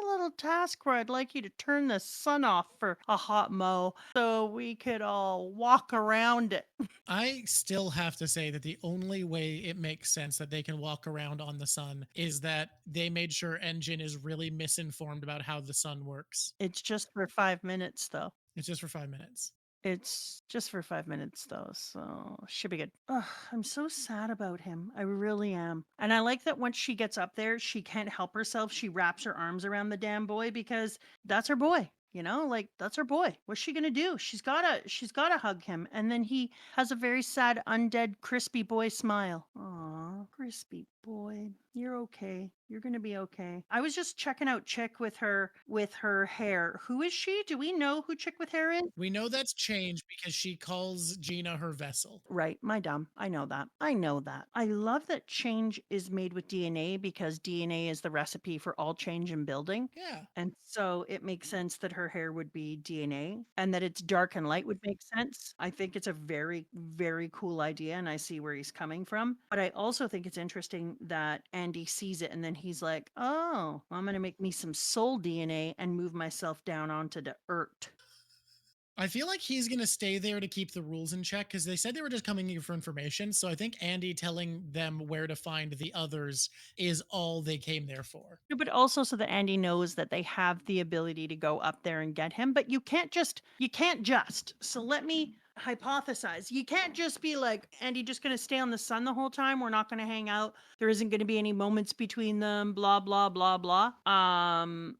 S2: little task where I'd like you to turn the sun off for a hot mo so we could all walk around it.
S1: I still have to say that the only way it makes sense that they can walk around on the sun is that they made sure Engine is really misinformed about how the sun works.
S2: It's just for 5 minutes, though.
S1: It's just for 5 minutes.
S2: It's just for 5 minutes, though, so should be good. Ugh, I'm so sad about him. I really am. And I like that once she gets up there, she can't help herself. She wraps her arms around the damn boy because that's her boy. You know, like that's her boy. What's she gonna do? She's gotta hug him. And then he has a very sad, undead, crispy boy smile. Aw, crispy boy. You're okay. You're gonna be okay. I was just checking out Chick with her hair. Who is she? Do we know who Chick with hair is?
S1: We know that's changed because she calls Gina her vessel.
S2: Right, my dumb. I know that. I know that. I love that change is made with DNA because DNA is the recipe for all change in building.
S1: Yeah.
S2: And so it makes sense that her hair would be DNA and that it's dark and light would make sense. I think it's a very, very cool idea and I see where he's coming from. But I also think it's interesting that Andy sees it and then he's like, oh, I'm going to make me some soul DNA and move myself down onto the earth.
S1: I feel like he's going to stay there to keep the rules in check because they said they were just coming here for information. So I think Andy telling them where to find the others is all they came there for.
S2: No, but also so that Andy knows that they have the ability to go up there and get him. But you can't just. So let me hypothesize. You can't just be like, Andy just going to stay on the sun the whole time. We're not going to hang out. There isn't going to be any moments between them, blah, blah, blah, blah.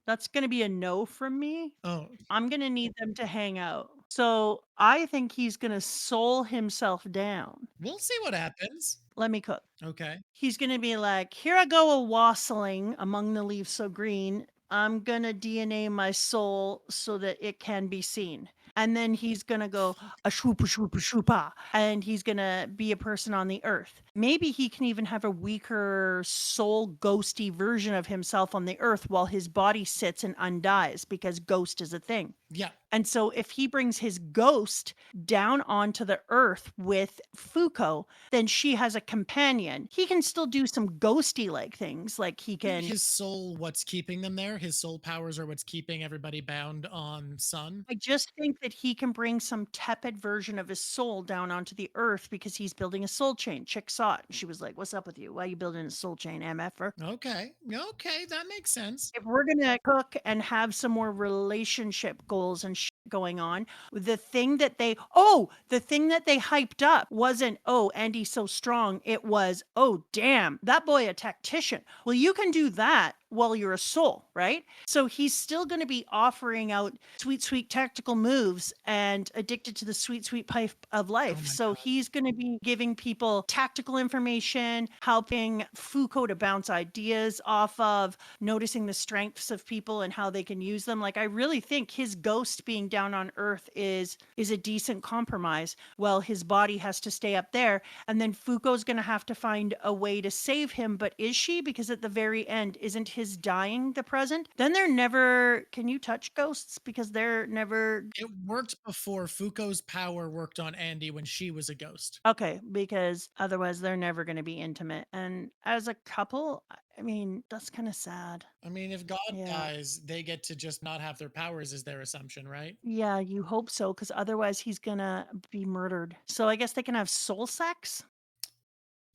S2: That's going to be a no from me.
S1: Oh,
S2: I'm going to need them to hang out. So I think he's going to soul himself down.
S1: we'll see what happens.
S2: Let me cook.
S1: Okay.
S2: He's going to be like, here I go a wassailing among the leaves so green. I'm going to DNA my soul so that it can be seen. And then he's going to go a shwoopa shwoopa shwoopa. And he's going to be a person on the earth. Maybe he can even have a weaker soul ghosty version of himself on the earth while his body sits and undies because ghost is a thing.
S1: Yeah.
S2: And so if he brings his ghost down onto the earth with Fuuko, then she has a companion. He can still do some ghosty like things. Like he can.
S1: His soul, what's keeping them there? His soul powers are what's keeping everybody bound on Sun.
S2: I just think that he can bring some tepid version of his soul down onto the earth because he's building a soul chain. Chick saw it. She was like, what's up with you? Why are you building a soul chain, MFer?
S1: Okay. Okay. That makes sense.
S2: If we're going to cook and have some more relationship goals and going on, the thing that they hyped up wasn't, oh, Andy's so strong. It was, oh, damn, that boy a tactician. Well, you can do that while you're a soul, right? So he's still going to be offering out sweet, sweet tactical moves and addicted to the sweet, sweet pipe of life. So he's going to be giving people tactical information, helping Fuuko to bounce ideas off of, noticing the strengths of people and how they can use them. Like, I really think his ghost being down on Earth is a decent compromise. Well, his body has to stay up there, and then Fuuko's going to have to find a way to save him. But is she? Because at the very end, isn't his dying the present? Then they're never. Can you touch ghosts? Because they're never.
S1: It worked before. Fuuko's power worked on Andy when she was a ghost.
S2: Okay, because otherwise they're never going to be intimate. And as a couple, I mean, that's kind of sad.
S1: I mean, if God dies, they get to just not have their powers, is their assumption, right?
S2: Yeah, you hope so, because otherwise he's gonna be murdered. So I guess they can have soul sex.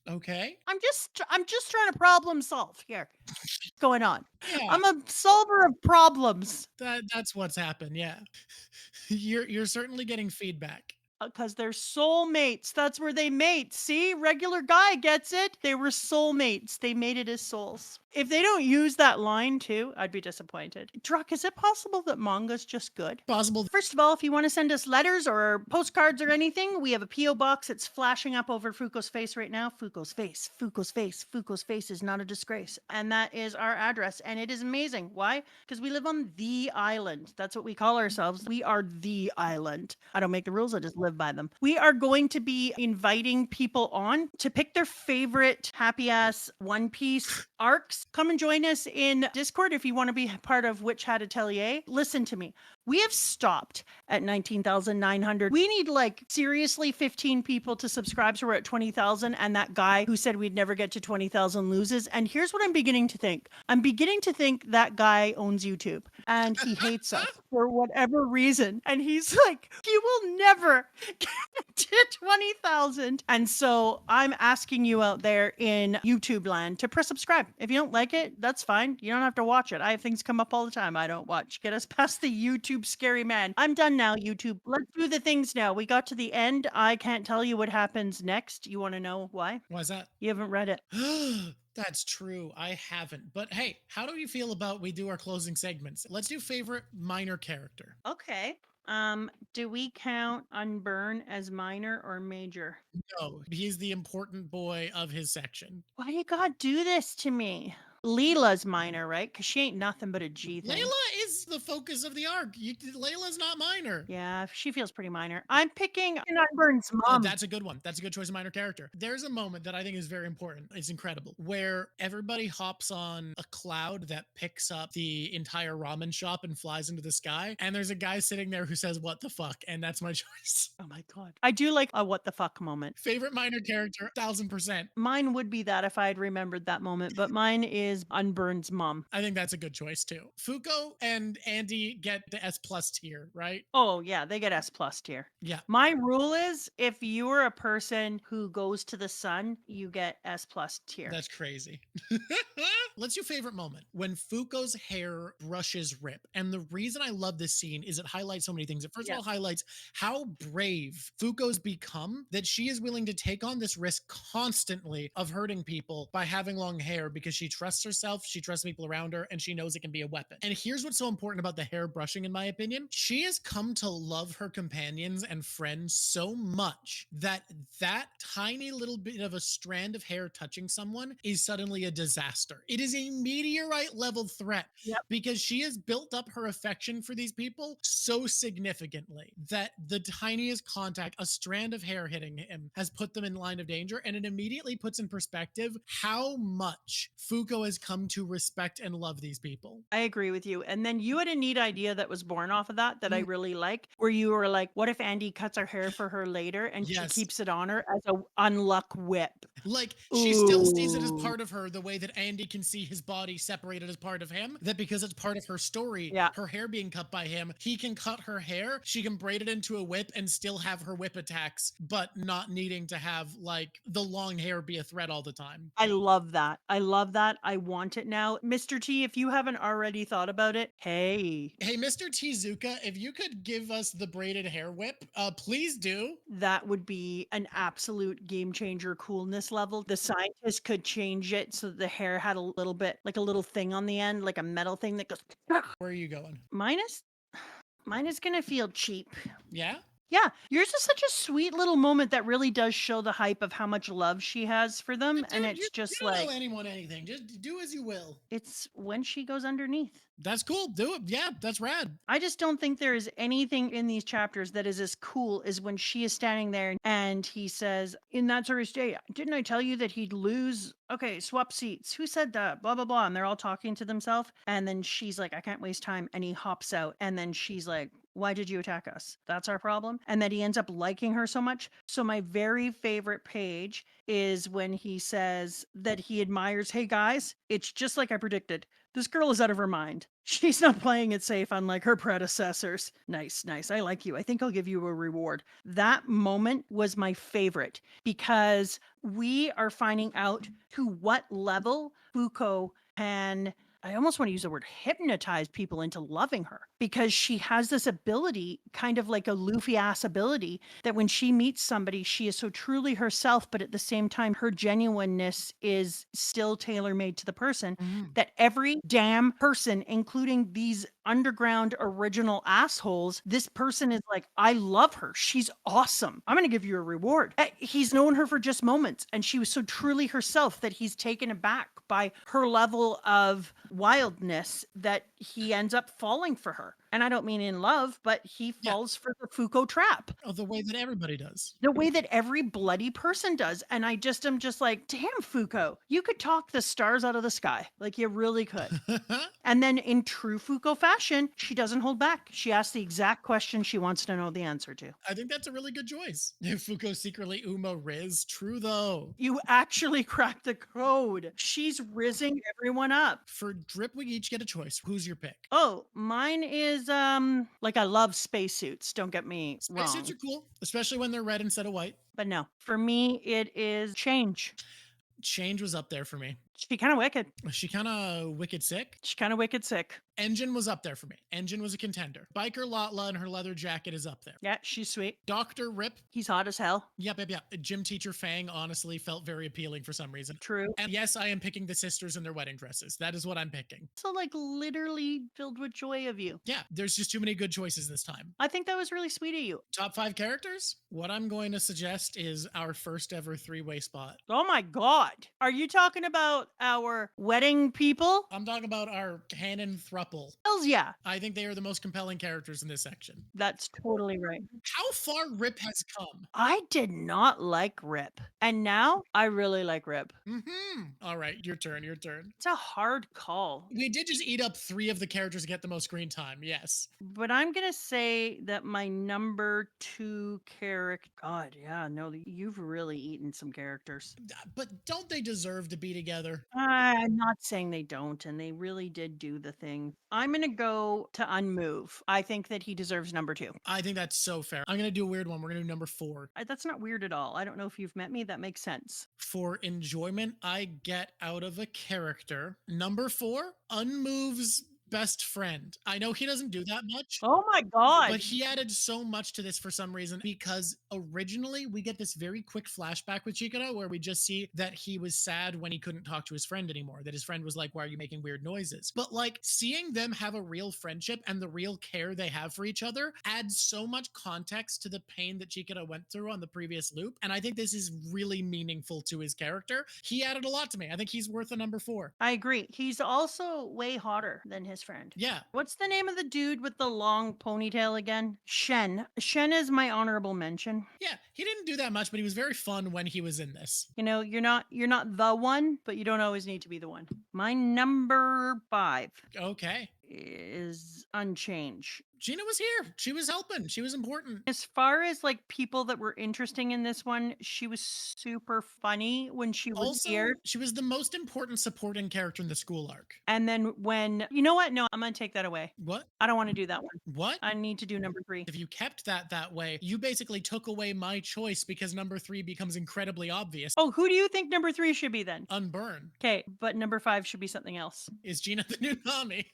S1: Okay.
S2: I'm just trying to problem solve here. What's going on?
S1: Yeah.
S2: I'm a solver of problems.
S1: That's what's happened. Yeah. You're certainly getting feedback.
S2: Because they're soulmates. That's where they mate. See, regular guy gets it. They were soulmates. They mated as souls. If they don't use that line too, I'd be disappointed. Drawk, is it possible that manga's just good?
S1: Possible.
S2: First of all, if you want to send us letters or postcards or anything, we have a P.O. box. It's flashing up over Fuuko's face right now. Fuuko's face. Fuuko's face. Fuuko's face is not a disgrace. And that is our address. And it is amazing. Why? Because we live on the island. That's what we call ourselves. We are the island. I don't make the rules. I just live by them. We are going to be inviting people on to pick their favorite happy ass One Piece arcs. Come and join us in Discord if you want to be part of Witch Hat Atelier. Listen to me. We have stopped at 19,900. We need like seriously 15 people to subscribe. So we're at 20,000. And that guy who said we'd never get to 20,000 loses. And here's what I'm beginning to think. I'm beginning to think that guy owns YouTube and he hates us for whatever reason. And he's like, you will never get to 20,000. And so I'm asking you out there in YouTube land to press subscribe. If you don't like it, that's fine. You don't have to watch it. I have things come up all the time I don't watch. Get us past the YouTube scary man. I'm done now, YouTube. Let's do the things now. We got to the end. I can't tell you what happens next. You want to know why?
S1: Why is that?
S2: You haven't read it.
S1: That's true. I haven't. But hey, how do you feel about we do our closing segments? Let's do favorite minor character.
S2: Okay. Do we count Unburn as minor or major?
S1: No, he's the important boy of his section.
S2: Why do you gotta do this to me? Leela's minor, right? Because she ain't nothing but a G thing.
S1: Layla is the focus of the arc. Layla's not minor.
S2: Yeah, she feels pretty minor. I'm picking Unburn's mom.
S1: That's a good one. That's a good choice of minor character. There's a moment that I think is very important. It's incredible, where everybody hops on a cloud that picks up the entire ramen shop and flies into the sky. And there's a guy sitting there who says, "What the fuck?" And that's my choice.
S2: Oh my God. I do like a what the fuck moment.
S1: Favorite minor character, 1000%.
S2: Mine would be that if I had remembered that moment, but mine is Unburn's mom.
S1: I think that's a good choice too. Fuuko and Andy get the S plus tier, right?
S2: Oh yeah, they get S plus tier.
S1: Yeah.
S2: My rule is if you are a person who goes to the sun, you get S plus tier.
S1: That's crazy. Let's do favorite moment. When Fuko's hair brushes Rip. And the reason I love this scene is it highlights so many things. It first of all highlights how brave Fuko's become, that she is willing to take on this risk constantly of hurting people by having long hair because she trusts herself, she trusts people around her, and she knows it can be a weapon. And here's what's so important about the hair brushing, in my opinion. She has come to love her companions and friends so much that that tiny little bit of a strand of hair touching someone is suddenly a disaster. It is a meteorite level threat because she has built up her affection for these people so significantly that the tiniest contact, a strand of hair hitting him, has put them in line of danger. And it immediately puts in perspective how much Fuuko has come to respect and love these people.
S2: I agree with you. And then you had a neat idea that was born off of that I really like, where you were like, what if Andy cuts her hair for her later and she keeps it on her as a unluck whip?
S1: Like, she still sees it as part of her, the way that Andy can see his body separated as part of him, that because it's part of her story, her hair being cut by him, he can cut her hair, she can braid it into a whip and still have her whip attacks, but not needing to have, like, the long hair be a threat all the time.
S2: I love that. I love that. I want it now. Mr. T, if you haven't already thought about it, hey.
S1: Hey, Mr. Tezuka, if you could give us the braided hair whip, please do.
S2: That would be an absolute game changer coolness level. The scientist could change it so that the hair had a little bit, like a little thing on the end, like a metal thing that goes.
S1: Where are you going?
S2: Mine is going to feel cheap.
S1: Yeah?
S2: Yeah, yours is such a sweet little moment that really does show the hype of how much love she has for them.
S1: Dude,
S2: and it's just
S1: you don't
S2: like,
S1: tell anyone anything. Just do as you will.
S2: It's when she goes underneath.
S1: That's cool. Do it. Yeah, that's rad.
S2: I just don't think there is anything in these chapters that is as cool as when she is standing there and he says, in that sort of state, didn't I tell you that he'd lose? Okay, swap seats. Who said that? Blah, blah, blah. And they're all talking to themselves. And then she's like, I can't waste time. And he hops out. And then she's like, why did you attack us? That's our problem. And that he ends up liking her so much. So my very favorite page is when he says that he admires, hey guys, it's just like I predicted. This girl is out of her mind. She's not playing it safe, unlike her predecessors. Nice, nice. I like you. I think I'll give you a reward. That moment was my favorite because we are finding out to what level Fuuko can, I almost want to use the word hypnotize people into loving her, because she has this ability, kind of like a Luffy ass ability, that when she meets somebody, she is so truly herself, but at the same time, her genuineness is still tailor-made to the person, that every damn person, including these underground original assholes, this person is like, I love her. She's awesome. I'm going to give you a reward. He's known her for just moments, and she was so truly herself that he's taken aback by her level of wildness that he ends up falling for her. And I don't mean in love, but he falls for the Fuuko trap.
S1: Oh, the way that everybody does.
S2: The way that every bloody person does. And I just am just like, damn, Fuuko, you could talk the stars out of the sky. Like, you really could. And then in true Fuuko fashion, she doesn't hold back. She asks the exact question she wants to know the answer to.
S1: I think that's a really good choice. Fuuko secretly Uma Riz. True, though.
S2: You actually cracked the code. She's rizzing everyone up.
S1: For Drip, we each get a choice. Who's your pick?
S2: Oh, mine is like, I love spacesuits. Don't get me wrong.
S1: Spacesuits are cool, especially when they're red instead of white.
S2: But no, for me, it is Change.
S1: Change was up there for me.
S2: She kind of wicked.
S1: She kind of wicked sick.
S2: She kind of wicked sick.
S1: Engine was up there for me. Engine was a contender. Biker Lotla and her leather jacket is up there.
S2: Yeah, she's sweet.
S1: Dr. Rip.
S2: He's hot as hell.
S1: Yep. Gym teacher Fang honestly felt very appealing for some reason.
S2: True.
S1: And yes, I am picking the sisters in their wedding dresses. That is what I'm picking.
S2: So, like, literally filled with joy of you.
S1: Yeah, there's just too many good choices this time.
S2: I think that was really sweet of you.
S1: Top 5 characters? What I'm going to suggest is our first ever 3-way spot.
S2: Oh my God. Are you talking about our wedding people?
S1: I'm talking about our canon thruple.
S2: Hells yeah.
S1: I think they are the most compelling characters in this section.
S2: That's totally right.
S1: How far Rip has come.
S2: I did not like Rip. And now I really like Rip.
S1: All right, your turn.
S2: It's a hard call.
S1: We did just eat up 3 of the characters to get the most screen time, yes.
S2: But I'm going to say that my number 2 character... God, yeah, no, you've really eaten some characters.
S1: But don't they deserve to be together?
S2: I'm not saying they don't, and they really did do the thing. I'm going to go to Unmove. I think that he deserves number 2.
S1: I think that's so fair. I'm going to do a weird one. We're going to do number 4.
S2: That's not weird at all. I don't know if you've met me. That makes sense.
S1: For enjoyment I get out of a character. Number 4, Unmove's best friend. I know he doesn't do that much.
S2: Oh my God.
S1: But he added so much to this for some reason, because originally we get this very quick flashback with Chikara where we just see that he was sad when he couldn't talk to his friend anymore, that his friend was like, why are you making weird noises? But like seeing them have a real friendship and the real care they have for each other adds so much context to the pain that Chikara went through on the previous loop. And I think this is really meaningful to his character. He added a lot to me. I think he's worth a number 4.
S2: I agree. He's also way hotter than his friend.
S1: Yeah.
S2: What's the name of the dude with the long ponytail again? Shen. Shen is my honorable mention.
S1: Yeah, he didn't do that much, but he was very fun when he was in this.
S2: You know, you're not the one, but you don't always need to be the one. My number 5
S1: Okay.
S2: is Unchange.
S1: Gina was here. She was helping. She was important.
S2: As far as like people that were interesting in this one, she was super funny when she was
S1: Also,
S2: here.
S1: she was the most important supporting character in the school arc.
S2: And then when, you know what? No, I'm going to take that away.
S1: What?
S2: I don't want to do that one.
S1: What?
S2: I need to do number 3.
S1: If you kept that way, you basically took away my choice because number 3 becomes incredibly obvious.
S2: Oh, who do you think number 3 should be then?
S1: Unburn.
S2: Okay, but number 5 should be something else.
S1: Is Gina the new Nami?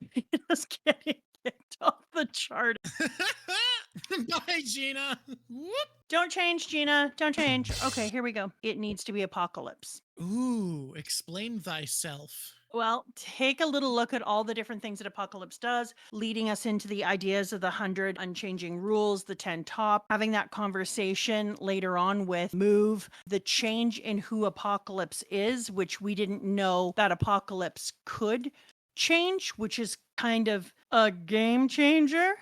S2: Just getting kicked off the chart.
S1: Bye, Gina. Whoop.
S2: Don't change, Gina. Don't change. Okay, here we go. It needs to be Apocalypse.
S1: Ooh, explain thyself.
S2: Well, take a little look at all the different things that Apocalypse does, leading us into the ideas of the 100 unchanging rules, the 10 top, having that conversation later on with Move, the change in who Apocalypse is, which we didn't know that Apocalypse could change, which is kind of a game changer.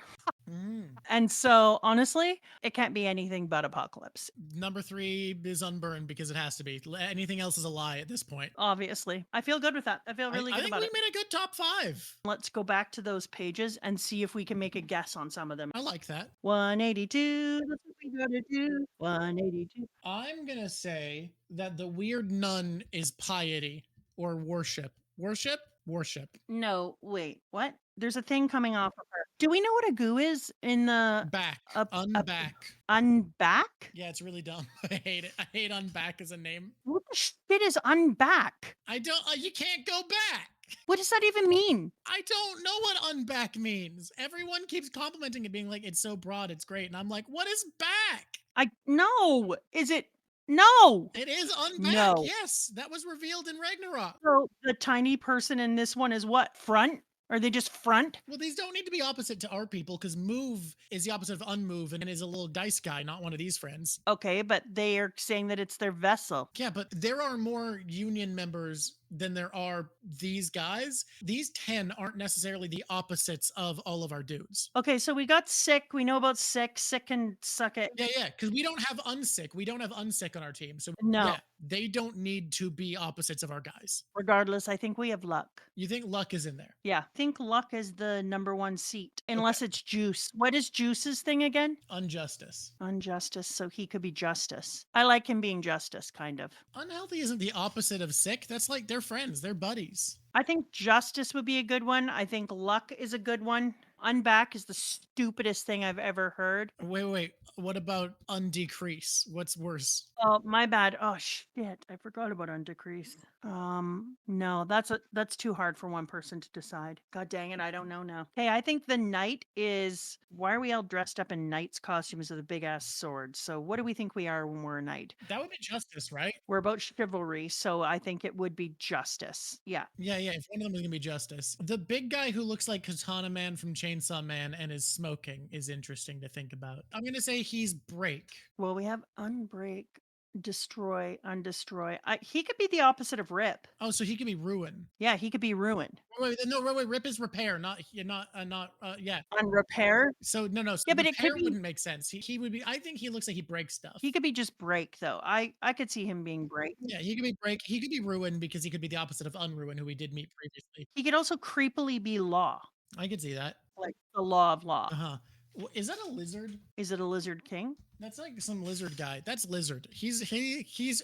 S2: And so, honestly, it can't be anything but Apocalypse.
S1: Number 3 is Unburned because it has to be. Anything else is a lie at this point.
S2: Obviously. I feel good with that. I feel really good about it.
S1: I think we made a good top 5.
S2: Let's go back to those pages and see if we can make a guess on some of them.
S1: I like that.
S2: 182. That's what we gotta do. 182.
S1: I'm going to say that the weird nun is piety or worship. Worship? Worship.
S2: No, wait. What? There's a thing coming off of her. Do we know what a goo is in the
S1: Back. Unback.
S2: Unback?
S1: Yeah, it's really dumb. I hate it. I hate Unback as a name.
S2: What the shit is unback?
S1: I don't. You can't go back.
S2: What does that even mean?
S1: I don't know what unback means. Everyone keeps complimenting it, being like, it's so broad, it's great. And I'm like, what is back?
S2: No. Is it? No.
S1: It is unback.
S2: No.
S1: Yes, that was revealed in Ragnarok.
S2: So the tiny person in this one is what? Front? Are they just front?
S1: Well, these don't need to be opposite to our people because Move is the opposite of Unmove and is a little dice guy, not one of these friends.
S2: Okay, but they are saying that it's their vessel.
S1: Yeah, but there are more union members than there are these guys. These 10 aren't necessarily the opposites of all of our dudes.
S2: Okay, so we got sick. We know about sick. Sick can suck it.
S1: Yeah, because we don't have unsick. We don't have unsick on our team. So
S2: no,
S1: yeah, they don't need to be opposites of our guys.
S2: Regardless, I think we have luck.
S1: You think luck is in there?
S2: Yeah, I think luck is the number 1 seat, unless it's juice. What is juice's thing again?
S1: Unjustice.
S2: Unjustice, so he could be justice. I like him being justice, kind of.
S1: Unhealthy isn't the opposite of sick. That's like they're friends. They're buddies.
S2: I think justice would be a good one. I think luck is a good one. Unback is the stupidest thing I've ever heard.
S1: Wait. What about undecrease? What's worse?
S2: Oh, my bad. Oh, shit. I forgot about undecrease. No, that's too hard for one person to decide. God dang it, I don't know now. Okay, I think the knight is. Why are we all dressed up in knights' costumes with a big ass sword? So what do we think we are when we're a knight?
S1: That would be justice, right?
S2: We're about chivalry, so I think it would be justice. Yeah.
S1: Yeah, yeah. If one of them was gonna be justice, the big guy who looks like Katana Man from Chainsaw Man and is smoking is interesting to think about. I'm gonna say he's break.
S2: Well, we have unbreak, destroy, undestroy. He could be the opposite of rip.
S1: Oh, so he could be ruin.
S2: Yeah, he could be ruin.
S1: Wait. Rip is repair, yeah.
S2: On repair.
S1: So no. So
S2: Yeah, but it
S1: repair
S2: could be.
S1: wouldn't make sense. He would be. I think he looks like he breaks stuff.
S2: He could be just break though. I could see him being break.
S1: Yeah, he could be break. He could be ruin because he could be the opposite of unruin, who we did meet previously.
S2: He could also creepily be law,
S1: I could see that.
S2: like the law of law.
S1: Uh huh. Is that a lizard?
S2: Is it a lizard king?
S1: That's like some lizard guy. That's lizard. He's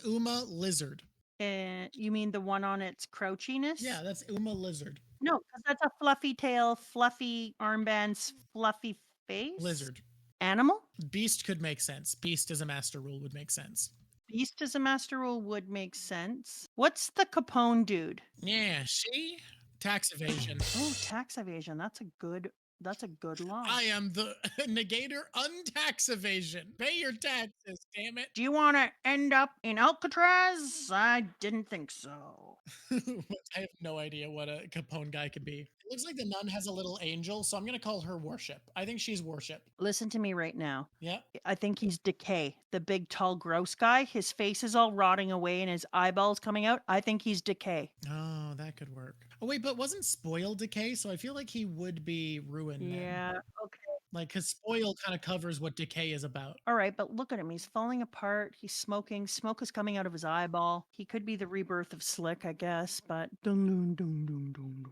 S1: Uma lizard.
S2: You mean the one on its crouchiness?
S1: Yeah, that's Uma lizard.
S2: No, because that's a fluffy tail, fluffy armbands, fluffy face.
S1: Lizard.
S2: Animal?
S1: Beast could make sense. Beast as a master rule would make sense.
S2: Beast as a master rule would make sense. What's the Capone dude?
S1: Yeah, she tax evasion.
S2: Oh, tax evasion. That's a good law.
S1: I am the negator untax evasion. Pay your taxes, damn it.
S2: Do you want to end up in Alcatraz? I didn't think so.
S1: I have no idea what a Capone guy could be. It looks like the nun has a little angel, so I'm going to call her worship. I think she's worship.
S2: Listen to me right now.
S1: Yeah.
S2: I think he's Decay, the big, tall, gross guy. His face is all rotting away and his eyeballs coming out. I think he's Decay.
S1: Oh, that could work. Oh, wait, but wasn't Spoil Decay? So I feel like he would be Ruin.
S2: Yeah, okay.
S1: Like, because Spoil kind of covers what Decay is about.
S2: All right, but look at him. He's falling apart. He's smoking. Smoke is coming out of his eyeball. He could be the rebirth of Slick, I guess, but dun dun dun dun dun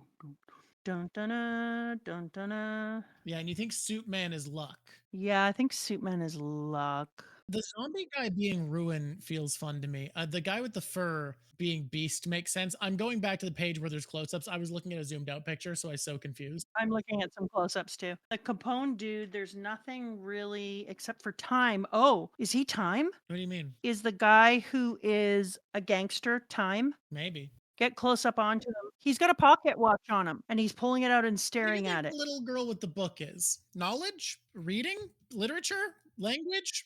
S2: dun dun dun dun dun.
S1: Yeah, and you think Suit Man is Luck.
S2: Yeah, I think Suitman is Luck.
S1: The zombie guy being Ruin feels fun to me. The guy with the fur being Beast makes sense. I'm going back to the page where there's close-ups. I was looking at a zoomed out picture, so I was so confused.
S2: I'm looking at some close-ups too. The Capone dude, there's nothing really except for Time. Oh, is he Time?
S1: What do you mean?
S2: Is the guy who is a gangster Time?
S1: Maybe.
S2: Get close up onto him. He's got a pocket watch on him, and he's pulling it out and
S1: What do you
S2: staring
S1: think
S2: at it.
S1: the little girl with the book is? Knowledge? Reading? Literature? Language?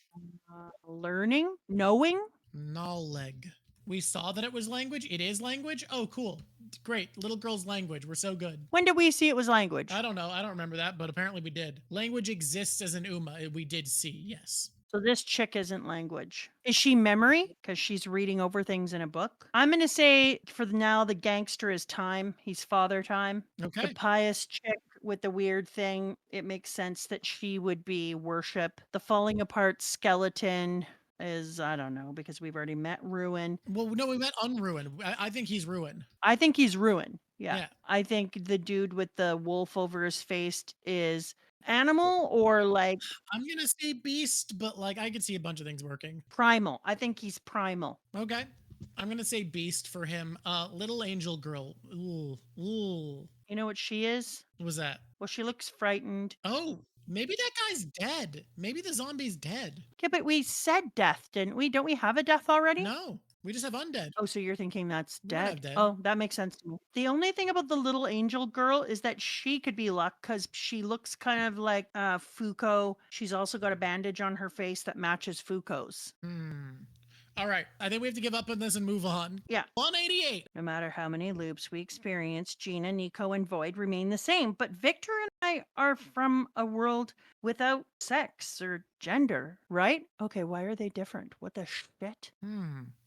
S2: Learning? Knowing?
S1: Knowleg. We saw that it was language. It is language. Oh, cool. Great. Little girl's language. We're so good.
S2: When did we see it was language?
S1: I don't know. I don't remember that, but apparently we did. Language exists as an Uma. We did see, yes.
S2: So this chick isn't language. Is she memory? Because she's reading over things in a book. I'm going to say for now, the gangster is Time. He's Father Time.
S1: Okay.
S2: The pious chick with the weird thing, it makes sense that she would be worship. The falling apart skeleton is, I don't know, because we've already met Ruin.
S1: Well, no, we met Unruin. I think he's Ruin.
S2: I think he's Ruin. Yeah.
S1: Yeah.
S2: I think the dude with the wolf over his face is animal or like
S1: I'm going to say Beast, but like I could see a bunch of things working.
S2: primal. I think he's primal.
S1: Okay. I'm going to say Beast for him. Little Angel Girl. Ooh. Ooh.
S2: You know what she is?
S1: What was that?
S2: Well, she looks frightened.
S1: Oh, maybe that guy's dead. Maybe the zombie's dead.
S2: Yeah, but we said death, didn't we? Don't we have a death already?
S1: No, we just have undead.
S2: Oh, so you're thinking that's
S1: We don't have
S2: dead?
S1: dead.
S2: Oh, that makes sense to me. The only thing about the little angel girl is that she could be Luck because she looks kind of like Fuuko. She's also got a bandage on her face that matches Fuuko's.
S1: All right. I think we have to give up on this and move on.
S2: Yeah.
S1: 188.
S2: No matter how many loops we experience, Gina, Nico, and Void remain the same. But Victor and I are from a world without sex or gender, right? Okay, why are they different? What the shit?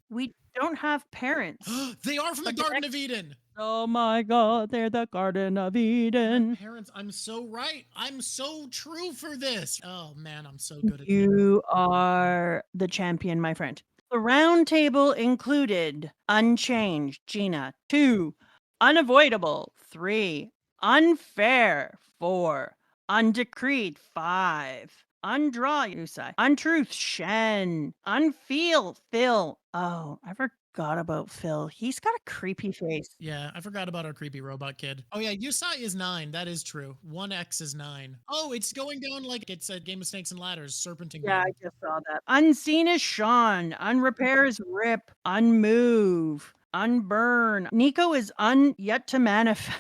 S2: We don't have parents.
S1: They are from the Garden of Eden.
S2: Oh my God, they're the Garden of Eden.
S1: Parents, I'm so right. I'm so true for this. Oh man, I'm so good at this.
S2: You are the champion, my friend. The round table included Unchanged, Gina. 2. Unavoidable, 3. Unfair, 4. Undecreed, 5. Undraw, Yusai. Untruth, Shen. Unfeel, Phil. Oh, I forgot about Phil. He's got a creepy face.
S1: Yeah, I forgot about our creepy robot kid. Oh yeah, Yusai is 9. That is true. 1X is 9. Oh, it's going down like it's a game of snakes and ladders, serpentine.
S2: Yeah, I just saw that. Unseen is Sean. Unrepair is Rip. Unmove. Unburn. Nico is yet to manifest.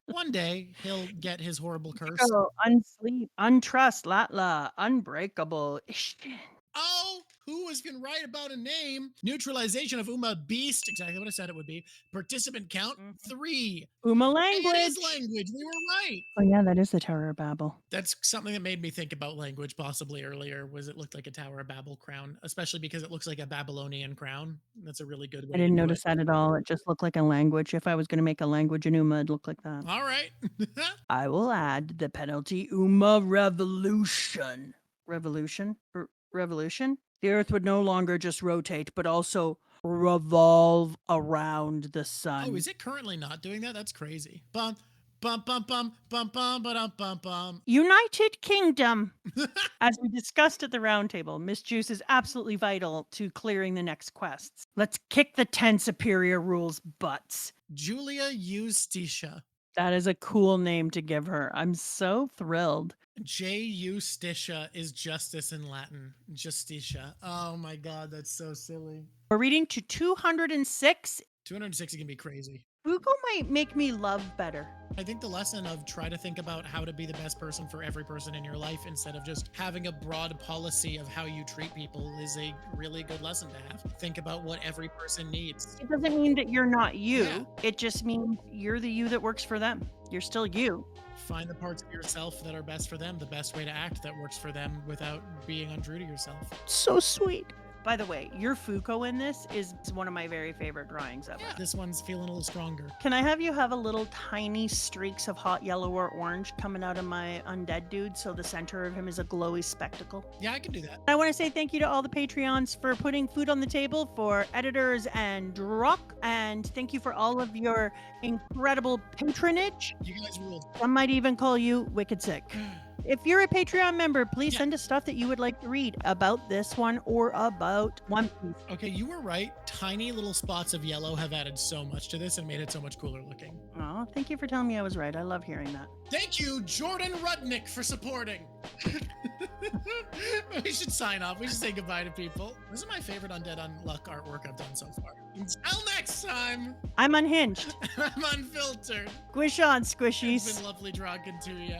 S1: One day he'll get his horrible curse.
S2: Nico, unsleep, untrust, Latla, unbreakable. Ishkin.
S1: Oh, who was going to write about a name? Neutralization of Uma Beast. Exactly what I said it would be. Participant count 3.
S2: Uma
S1: Hey,
S2: language.
S1: it is language. We were right.
S2: Oh yeah, that is the Tower of Babel.
S1: That's something that made me think about language possibly earlier, was it looked like a Tower of Babel crown, especially because it looks like a Babylonian crown. That's a really good way
S2: I didn't
S1: to do
S2: notice that at all. It just looked like a language. If I was going to make a language in Uma, it'd look like that.
S1: All right.
S2: I will add the penalty Uma revolution. Revolution? Revolution? The Earth would no longer just rotate, but also revolve around the sun.
S1: Oh, is it currently not doing that? That's crazy. Bum, bum, bum, bum, bum, bum, bum, bum, bum.
S2: United Kingdom. As we discussed at the roundtable, Miss Juice is absolutely vital to clearing the next quests. Let's kick the 10 superior rules butts.
S1: Julia Justitia.
S2: That is a cool name to give her. I'm so thrilled.
S1: J. Justitia is justice in Latin. Justitia. Oh my God, that's so silly.
S2: We're reading to 206.
S1: 206 is going to be crazy.
S2: Fuuko might make me love better.
S1: I think the lesson of try to think about how to be the best person for every person in your life instead of just having a broad policy of how you treat people is a really good lesson to have. Think about what every person needs.
S2: It doesn't mean that you're not you.
S1: Yeah.
S2: It just means you're the you that works for them. You're still you.
S1: Find the parts of yourself that are best for them, the best way to act that works for them without being untrue to yourself.
S2: So sweet. By the way, your Fuuko in this is one of my very favorite drawings ever.
S1: Yeah, this one's feeling a little stronger.
S2: Can I have you have a little tiny streaks of hot yellow or orange coming out of my undead dude so the center of him is a glowy spectacle?
S1: Yeah, I can do that.
S2: I want to say thank you to all the Patreons for putting food on the table, for editors and Drawk, and thank you for all of your incredible patronage.
S1: You guys ruled.
S2: Some might even call you wicked sick. If you're a Patreon member, please
S1: Yeah.
S2: send us stuff that you would like to read about this one or about One Piece.
S1: Okay, you were right. Tiny little spots of yellow have added so much to this and made it so much cooler looking.
S2: Oh, thank you for telling me I was right. I love hearing that.
S1: Thank you, Jordan Rudnick, for supporting. We should sign off. We should say goodbye to people. This is my favorite Undead Unluck artwork I've done so far. Until next time,
S2: I'm unhinged.
S1: I'm unfiltered.
S2: Squish on,
S1: It's
S2: squishies.
S1: been lovely talking to you.